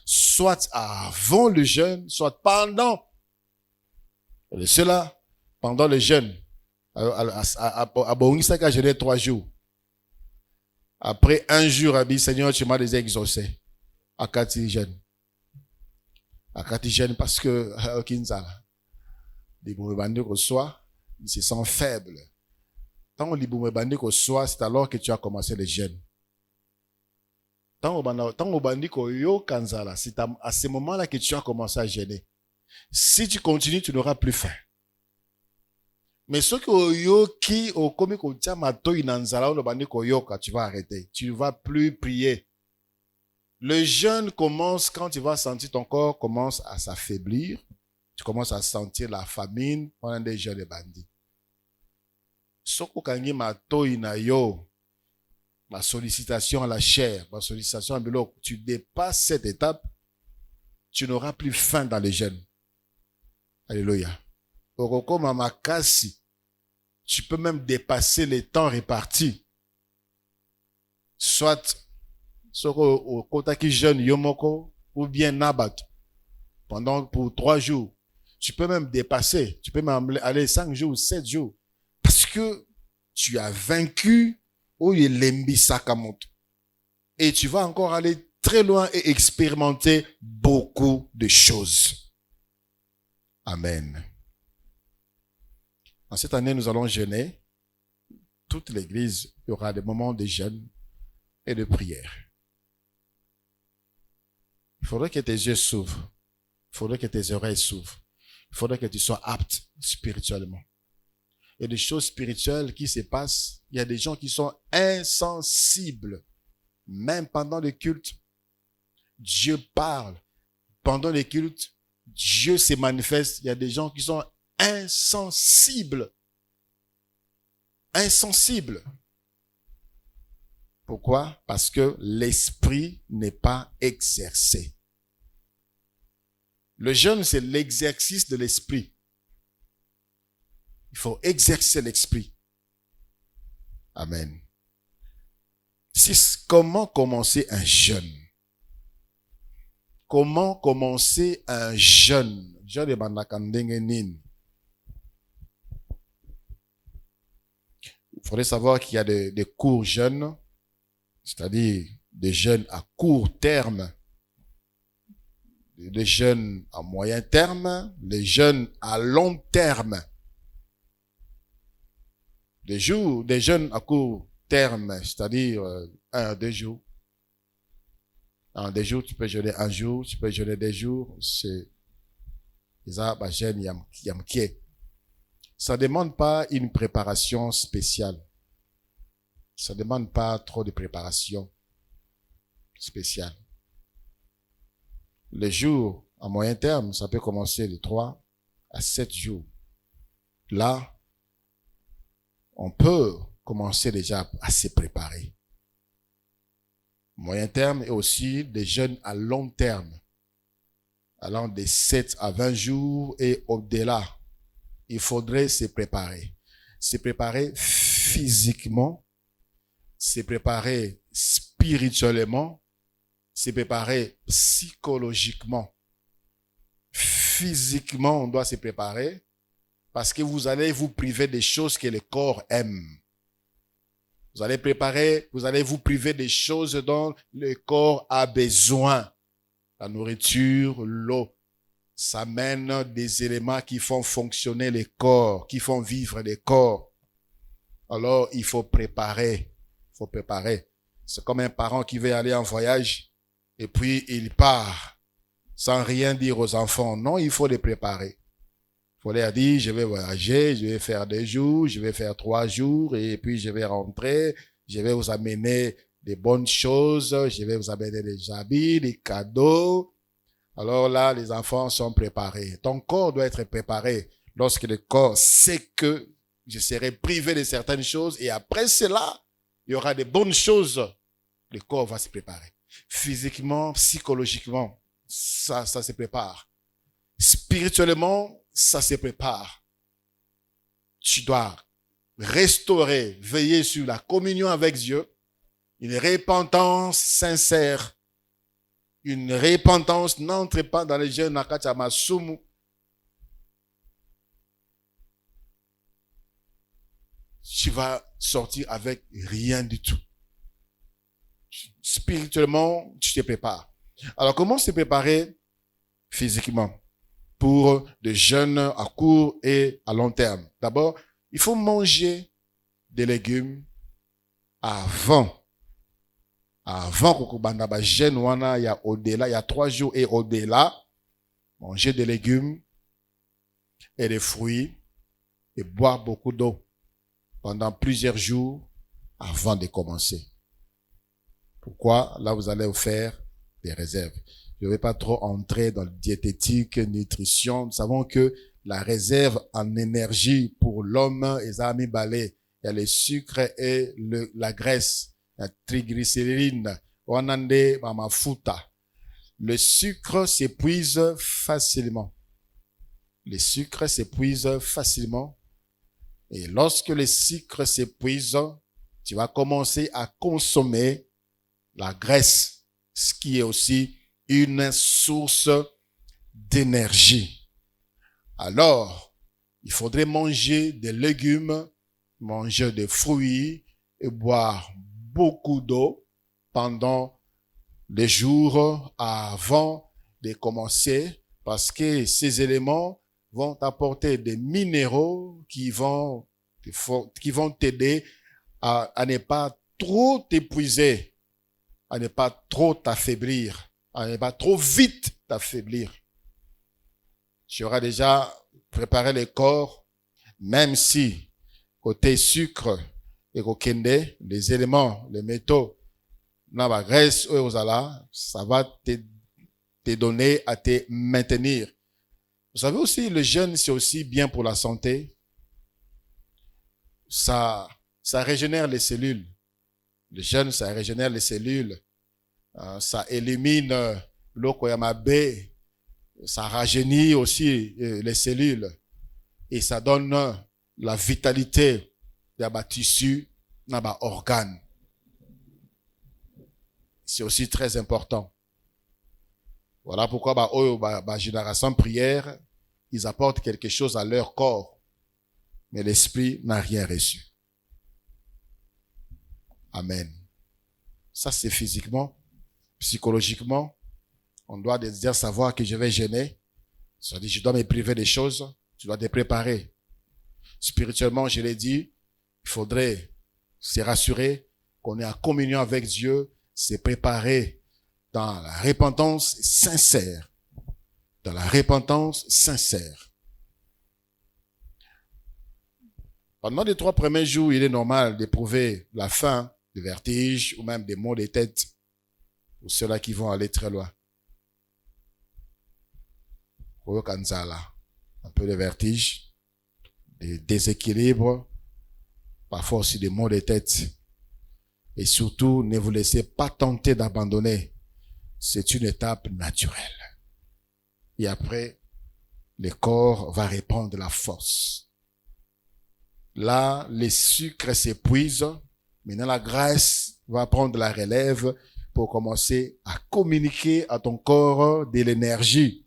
soit avant le jeûne, soit pendant. Et cela, pendant le jeûne, à Bongisaka, je l'ai 3 jours. Après 1 jour, Abi, Seigneur, tu m'as déjà exaucé. À Kati jeûne. À Kati jeûne parce que, Kinzala, les Boumébandés au soir, ils se sentent faibles. Tant les Boumébandés au soir, c'est alors que tu as commencé le jeûne. Tant au bandit yo Kanzala, c'est à ce moment-là que tu as commencé à jeûner. Si tu continues, tu n'auras plus faim. Mais ce que yo qui au komi ko tiamato inanzala o bandit ko yoka, tu vas arrêter. Tu ne vas plus prier. Le jeûne commence quand tu vas sentir ton corps commence à s'affaiblir. Tu commences à sentir la famine pendant des jeûnes de bandits. Soko kangi mato inayo. Ma sollicitation à la chair, ma sollicitation à l'eau, tu dépasses cette étape, tu n'auras plus faim dans les jeûnes. Alléluia. Okoko mamakasi, tu peux même dépasser les temps répartis. Soit, soko au kotaki jeûne yomoko, ou bien nabat, pour 3 jours. Tu peux même dépasser, tu peux même aller 5 jours, 7 jours. Parce que tu as vaincu et tu vas encore aller très loin et expérimenter beaucoup de choses. Amen. En cette année, nous allons jeûner. Toute l'église, il y aura des moments de jeûne et de prière. Il faudrait que tes yeux s'ouvrent. Il faudrait que tes oreilles s'ouvrent. Il faudrait que tu sois apte spirituellement. Il y a des choses spirituelles qui se passent. Il y a des gens qui sont insensibles. Même pendant le culte, Dieu parle. Pendant le culte, Dieu se manifeste. Il y a des gens qui sont insensibles. Insensibles. Pourquoi? Parce que l'esprit n'est pas exercé. Le jeûne, c'est l'exercice de l'esprit. Il faut exercer l'esprit. Amen. Comment commencer un jeûne? Comment commencer un jeûne? Jeûne de Bandakandengenin. Il faudrait savoir qu'il y a des courts jeûnes, c'est-à-dire des jeûnes à court terme, des jeûnes à moyen terme, les jeûnes à long terme. Des jeûnes à court terme, c'est-à-dire 1 à 2 jours. En 2 jours, tu peux jeûner 1 jour, tu peux jeûner 2 jours. C'est ça, jeûne yamkié. Ça ne demande pas une préparation spéciale. Ça ne demande pas trop de préparation spéciale. Les jours à moyen terme, ça peut commencer de 3 à 7 jours. Là, on peut commencer déjà à se préparer. Moyen terme et aussi des jeûnes à long terme, allant de 7 à 20 jours et au-delà. Il faudrait se préparer. Se préparer physiquement, se préparer spirituellement, se préparer psychologiquement. Physiquement, on doit se préparer parce que vous allez vous priver des choses que le corps aime. Vous allez vous priver des choses dont le corps a besoin. La nourriture, l'eau. Ça mène des éléments qui font fonctionner le corps, qui font vivre le corps. Alors, il faut préparer. C'est comme un parent qui veut aller en voyage et puis il part sans rien dire aux enfants. Non, il faut les préparer. Il faut leur dire, je vais voyager, je vais faire 2 jours, je vais faire 3 jours et puis je vais rentrer, je vais vous amener des bonnes choses, je vais vous amener des habits, des cadeaux. Alors là, les enfants sont préparés. Ton corps doit être préparé lorsque le corps sait que je serai privé de certaines choses et après cela, il y aura des bonnes choses. Le corps va se préparer. Physiquement, psychologiquement, ça se prépare. Spirituellement, ça se prépare. Tu dois restaurer, veiller sur la communion avec Dieu, une repentance sincère. Une repentance, n'entre pas dans les jeûnes Nakachamasumu. Tu vas sortir avec rien du tout. Spirituellement, tu te prépares. Alors, comment se préparer physiquement pour des jeûnes à court et à long terme? D'abord, il faut manger des légumes avant kukubanda ba jeûne wana ya au-delà, il y a 3 jours et au-delà, manger des légumes et des fruits et boire beaucoup d'eau pendant plusieurs jours avant de commencer. Pourquoi? Là, vous allez vous faire des réserves. Je ne vais pas trop entrer dans le diététique, nutrition. Nous savons que la réserve en énergie pour l'homme est ami balé. Il y a le sucre et la graisse. La triglycérine, wanande mamafuta. Le sucre s'épuise facilement. Le sucre s'épuise facilement. Et lorsque le sucre s'épuise, tu vas commencer à consommer la graisse, ce qui est aussi une source d'énergie. Alors, il faudrait manger des légumes, manger des fruits et boire beaucoup d'eau pendant les jours avant de commencer parce que ces éléments vont apporter des minéraux qui vont t'aider à ne pas trop t'épuiser, à ne pas trop t'affaiblir, à ne pas trop vite t'affaiblir. Tu auras déjà préparé le corps, même si côté sucre et kokende, les éléments, les métaux, la graisse, ça va te donner à te maintenir. Vous savez aussi, le jeûne, c'est aussi bien pour la santé. Ça régénère les cellules. Le jeûne, ça régénère les cellules. Ça élimine l'okoyamabe. Ça rajeunit aussi les cellules. Et ça donne la vitalité de la tissu, de organes. C'est aussi très important. Voilà pourquoi génération prière, ils apportent quelque chose à leur corps, mais l'esprit n'a rien reçu. Amen. Ça, c'est physiquement. Psychologiquement, on doit déjà savoir que je vais jeûner. Ça dit, je dois me priver des choses. Tu dois te préparer. Spirituellement, je l'ai dit, il faudrait se rassurer qu'on est en communion avec Dieu, se préparer dans la repentance sincère. Dans la repentance sincère. Pendant les 3 premiers jours, il est normal d'éprouver la faim, le vertige ou même des maux de tête pour ceux-là qui vont aller très loin. Un peu de vertige, des déséquilibres, parfois aussi des maux de tête. Et surtout, ne vous laissez pas tenter d'abandonner. C'est une étape naturelle. Et après, le corps va reprendre la force. Là, les sucres s'épuisent. Maintenant, la grâce va prendre la relève pour commencer à communiquer à ton corps de l'énergie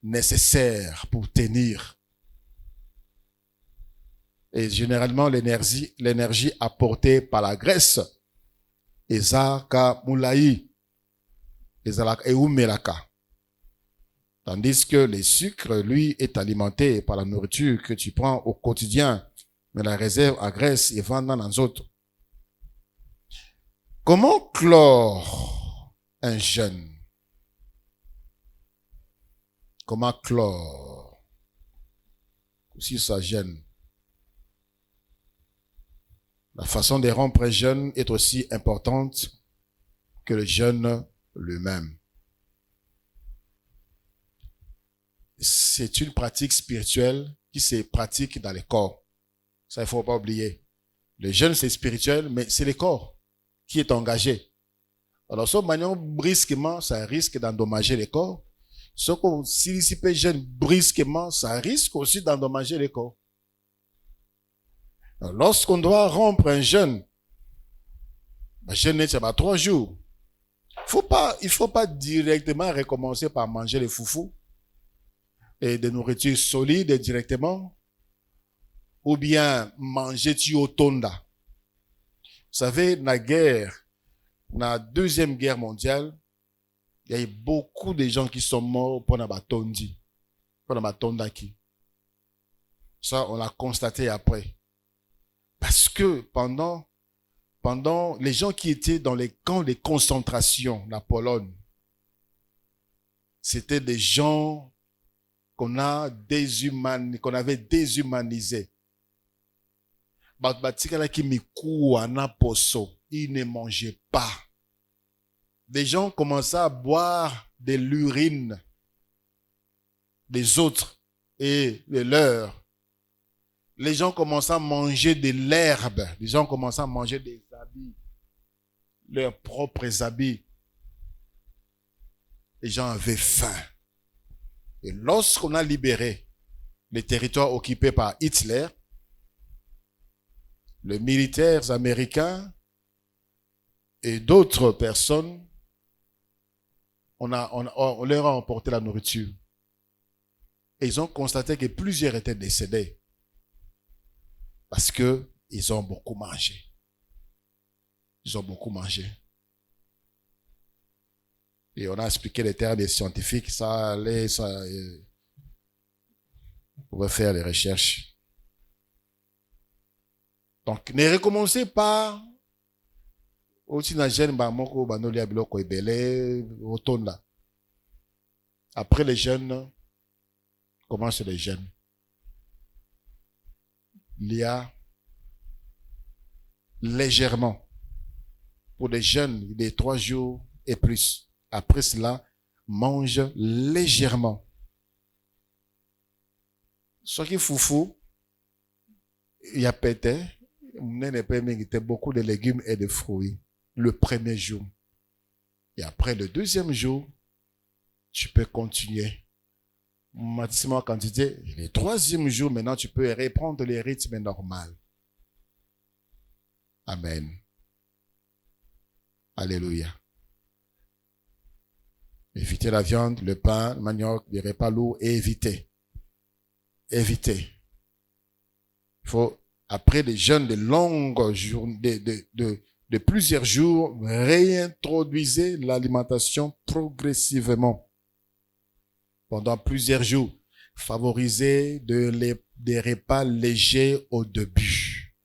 nécessaire pour tenir. Et généralement, l'énergie apportée par la graisse, ezaka moulaï, ezalaka eumelaka. Tandis que le sucre, lui, est alimenté par la nourriture que tu prends au quotidien. Mais la réserve à graisse est vendue dans les autres. Comment clore un jeûne? Comment clore? Si ça jeûne. La façon de rompre un jeûne est aussi importante que le jeûne lui-même. C'est une pratique spirituelle qui se pratique dans le corps. Ça, il ne faut pas oublier. Le jeûne, c'est spirituel, mais c'est le corps qui est engagé. Alors, si on brusquement, ça risque d'endommager le corps. Si on peut jeûne brusquement, ça risque aussi d'endommager le corps. Alors, lorsqu'on doit rompre un jeûne, jeûner, c'est 3 jours. Il faut pas directement recommencer par manger les foufous et des nourritures solides directement, ou bien manger tiotonda. Vous savez, dans la Deuxième Guerre mondiale, il y a eu beaucoup de gens qui sont morts pour la batondi, pour la batondaki. Ça, on l'a constaté après. Parce que pendant les gens qui étaient dans les camps de concentration, la Pologne, c'était des gens qu'on avait déshumanisés. Ils ne mangeaient pas. Des gens commençaient à boire de l'urine des autres et de leurs. Les gens commençaient à manger de l'herbe. Les gens commençaient à manger des habits, leurs propres habits. Les gens avaient faim. Et lorsqu'on a libéré les territoires occupés par Hitler, les militaires américains et d'autres personnes, on leur a emporté la nourriture. Et ils ont constaté que plusieurs étaient décédés parce que ils ont beaucoup mangé. Ils ont beaucoup mangé. Et on a expliqué les termes des scientifiques, on pouvait faire les recherches. Donc, ne recommencez pas après les jeûnes, commence les jeûnes. Il y a légèrement pour des jeûnes de 3 jours et plus. Après cela, mange légèrement. Ce qui est foufou, il y a peut-être beaucoup de légumes et de fruits le premier jour. Et après le deuxième jour, tu peux continuer. Maximum quantité. Le troisième jour, maintenant, tu peux reprendre les rythmes normaux. Amen. Alléluia. Évitez la viande, le pain, le manioc, les repas lourds et évitez. Il faut après des jeûnes de longues journées, de plusieurs jours, réintroduisez l'alimentation progressivement pendant plusieurs jours. Favorisez des repas légers au début.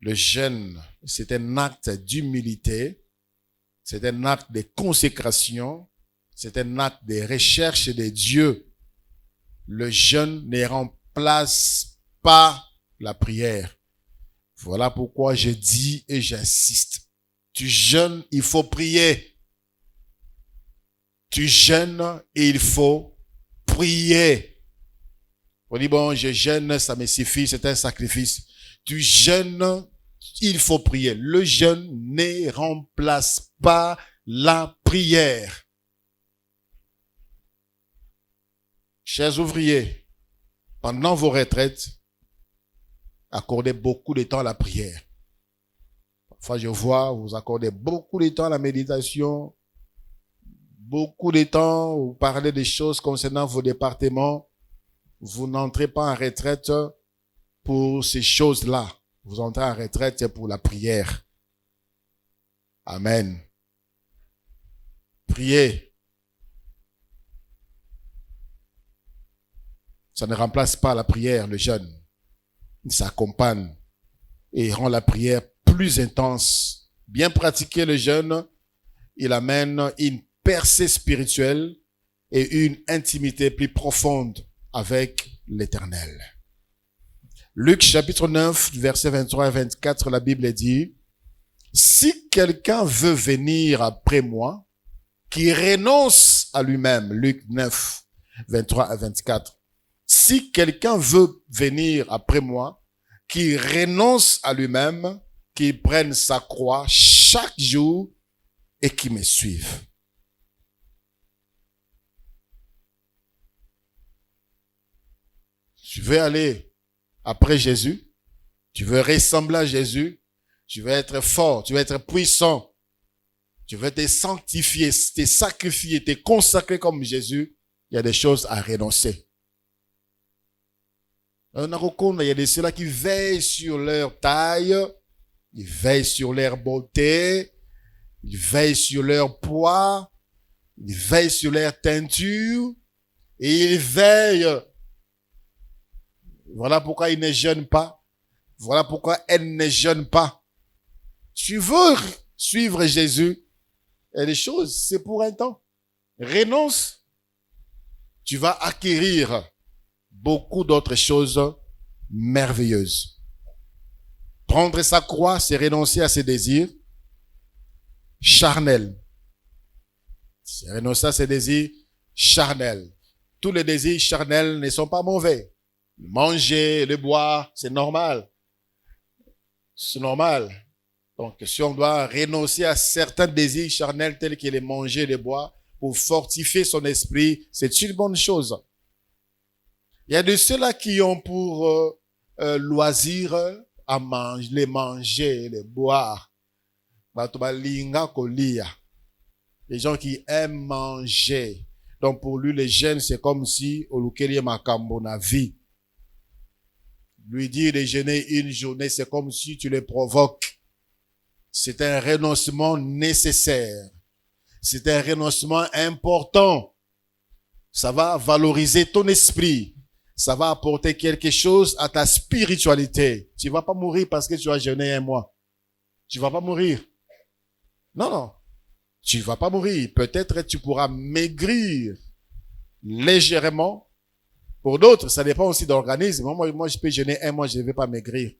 Le jeûne, c'est un acte d'humilité, c'est un acte de consécration, c'est un acte de recherche de Dieu. Le jeûne ne remplace pas la prière. Voilà pourquoi je dis et j'insiste. Tu jeûnes, il faut prier. Tu jeûnes et il faut prier. On dit, bon, je jeûne, ça me suffit, c'est un sacrifice. Tu jeûnes, il faut prier. Le jeûne ne remplace pas la prière. Chers ouvriers, pendant vos retraites, accordez beaucoup de temps à la prière. Parfois, je vois, vous accordez beaucoup de temps à la méditation, beaucoup de temps, vous parlez des choses concernant vos départements. Vous n'entrez pas en retraite pour ces choses-là. Vous entrez en retraite pour la prière. Amen. Priez. Ça ne remplace pas la prière, le jeûne. Il s'accompagne et rend la prière plus intense. Bien pratiquer le jeûne, il amène une percée spirituelle et une intimité plus profonde avec l'Éternel. Luc chapitre 9, versets 23 et 24, la Bible dit, « Si quelqu'un veut venir après moi, qui renonce à lui-même. » Luc 9, 23 à 24. « Si quelqu'un veut venir après moi, qui renonce à lui-même, qui prenne sa croix chaque jour et qui me suive. » Tu veux aller après Jésus, tu veux ressembler à Jésus, tu veux être fort, tu veux être puissant, tu veux te sanctifier, te sacrifier, te consacrer comme Jésus, il y a des choses à renoncer. Il y a de ceux-là qui veillent sur leur taille, ils veillent sur leur beauté, ils veillent sur leur poids, ils veillent sur leur teinture, et ils veillent. Voilà pourquoi ils ne jeûnent pas. Voilà pourquoi elles ne jeûnent pas. Tu veux suivre Jésus, et les choses, c'est pour un temps. Renonce. Tu vas acquérir beaucoup d'autres choses merveilleuses. Prendre sa croix, c'est renoncer à ses désirs charnels. C'est renoncer à ses désirs charnels. Tous les désirs charnels ne sont pas mauvais. Manger, le boire, c'est normal. C'est normal. Donc, si on doit renoncer à certains désirs charnels tels que les manger, le boire, pour fortifier son esprit, c'est une bonne chose. Il y a de ceux-là qui ont pour loisir à manger, les manger, les boire. Les gens qui aiment manger. Donc, pour lui, les jeunes, c'est comme si, Olukeli Makambo na vie. Lui dire de jeûner une journée, c'est comme si tu les provoques. C'est un renoncement nécessaire. C'est un renoncement important. Ça va valoriser ton esprit. Ça va apporter quelque chose à ta spiritualité. Tu vas pas mourir parce que tu as jeûné un mois. Tu vas pas mourir. Non, non. Tu vas pas mourir. Peut-être tu pourras maigrir légèrement. Pour d'autres, ça dépend aussi d'organisme. Moi, je peux jeûner un mois, je ne vais pas maigrir.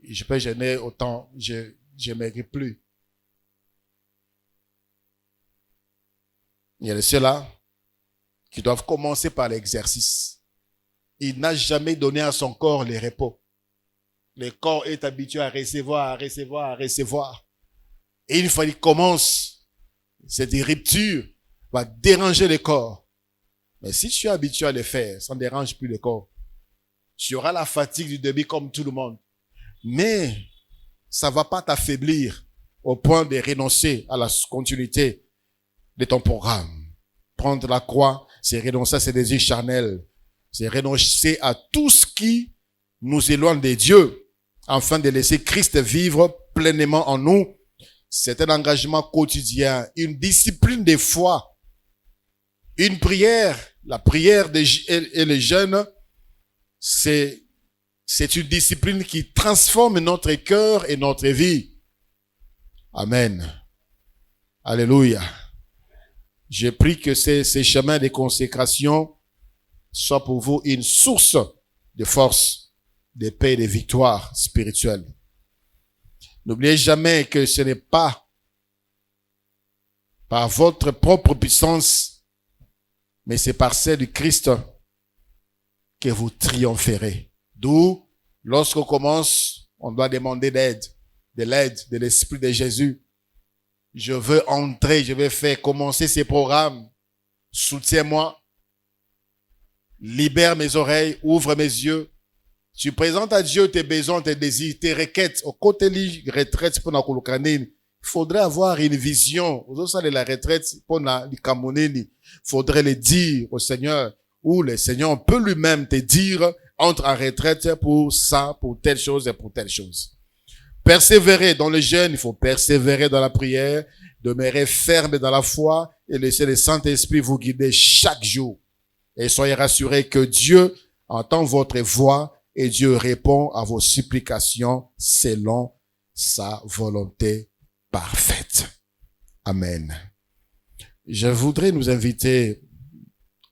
Je peux jeûner autant, je maigris plus. Il y a ceux-là qui doivent commencer par l'exercice. Il n'a jamais donné à son corps le repos. Le corps est habitué à recevoir. Et une fois qu'il commence, cette rupture va déranger le corps. Mais si tu es habitué à le faire, ça ne dérange plus le corps. Tu auras la fatigue du début comme tout le monde. Mais ça ne va pas t'affaiblir au point de renoncer à la continuité de ton programme. Prendre la croix, C'est renoncer à ses désirs charnels. C'est renoncer à tout ce qui nous éloigne de Dieu, afin de laisser Christ vivre pleinement en nous. C'est un engagement quotidien, une discipline de foi, une prière. La prière et le jeûne, c'est une discipline qui transforme notre cœur et notre vie. Amen. Alléluia. Je prie que ces chemins de consécration soient pour vous une source de force, de paix et de victoire spirituelle. N'oubliez jamais que ce n'est pas par votre propre puissance, mais c'est par celle du Christ que vous triompherez. D'où, lorsqu'on commence, on doit demander de l'aide de l'Esprit de Jésus. Je veux entrer, je vais commencer ces programmes. Soutiens-moi. Libère mes oreilles, ouvre mes yeux. Tu présentes à Dieu tes besoins, tes désirs, tes requêtes. Au côté de la retraite, il faudrait avoir une vision. Au sein de la retraite, il faudrait le dire au Seigneur. Ou le Seigneur peut lui-même te dire, entre en retraite pour ça, pour telle chose et pour telle chose. Persévérer dans le jeûne, il faut persévérer dans la prière, demeurer ferme dans la foi et laisser le Saint-Esprit vous guider chaque jour. Et soyez rassurés que Dieu entend votre voix et Dieu répond à vos supplications selon sa volonté parfaite. Amen. Je voudrais nous inviter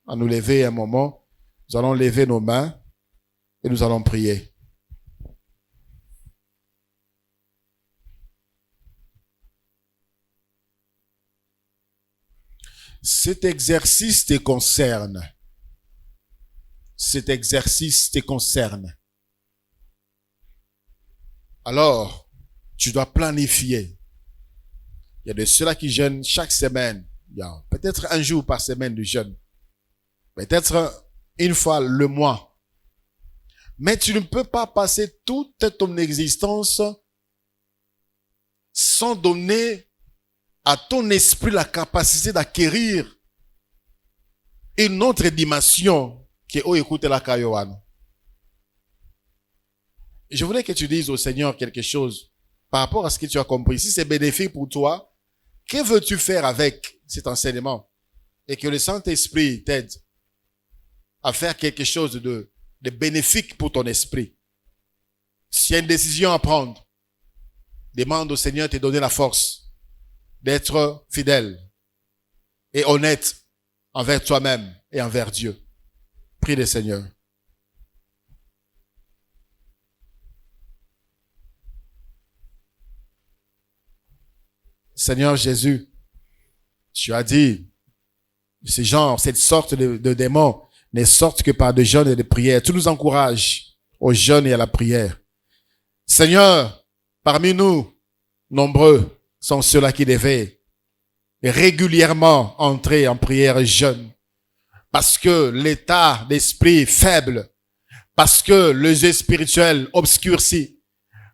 à nous lever un moment. Nous allons lever nos mains et nous allons prier. Cet exercice te concerne. Cet exercice te concerne. Alors, tu dois planifier. Il y a de ceux-là qui jeûnent chaque semaine. Il y a peut-être un jour par semaine de jeûne. Peut-être une fois le mois. Mais tu ne peux pas passer toute ton existence sans donner à ton esprit la capacité d'acquérir une autre dimension qui est écoute la Kayoan. Je voudrais que tu dises au Seigneur quelque chose par rapport à ce que tu as compris. Si c'est bénéfique pour toi, que veux-tu faire avec cet enseignement? Et que le Saint-Esprit t'aide à faire quelque chose de bénéfique pour ton esprit. S'il y a une décision à prendre, demande au Seigneur de te donner la force d'être fidèle et honnête envers toi-même et envers Dieu. Prie le Seigneur. Seigneur Jésus, tu as dit, cette sorte de démons ne sortent que par des jeûnes et des prières. Tu nous encourages au jeûne et à la prière. Seigneur, parmi nous, nombreux sont ceux-là qui devaient régulièrement entrer en prière et jeûne. Parce que l'état d'esprit est faible. Parce que les yeux spirituels obscurcis.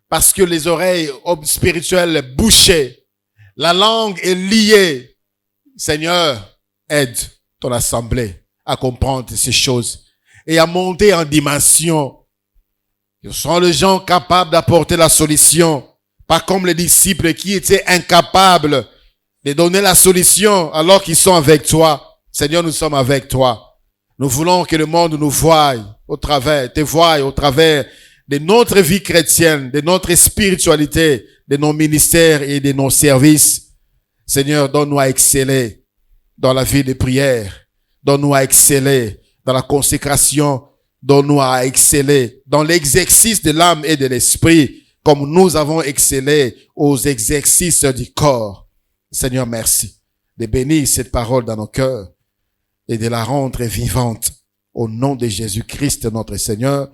Parce que les oreilles spirituelles bouchées. La langue est liée. Seigneur, aide ton assemblée à comprendre ces choses et à monter en dimension. Ce sont les gens capables d'apporter la solution. Pas comme les disciples qui étaient incapables de donner la solution alors qu'ils sont avec toi. Seigneur, nous sommes avec toi. Nous voulons que le monde nous voie te voie au travers de notre vie chrétienne, de notre spiritualité, de nos ministères et de nos services. Seigneur, donne-nous à exceller dans la vie de prière. Donne-nous à exceller dans la consécration. Donne-nous à exceller dans l'exercice de l'âme et de l'esprit, comme nous avons excellé aux exercices du corps. Seigneur, merci de bénir cette parole dans nos cœurs et de la rendre vivante. Au nom de Jésus-Christ, notre Seigneur,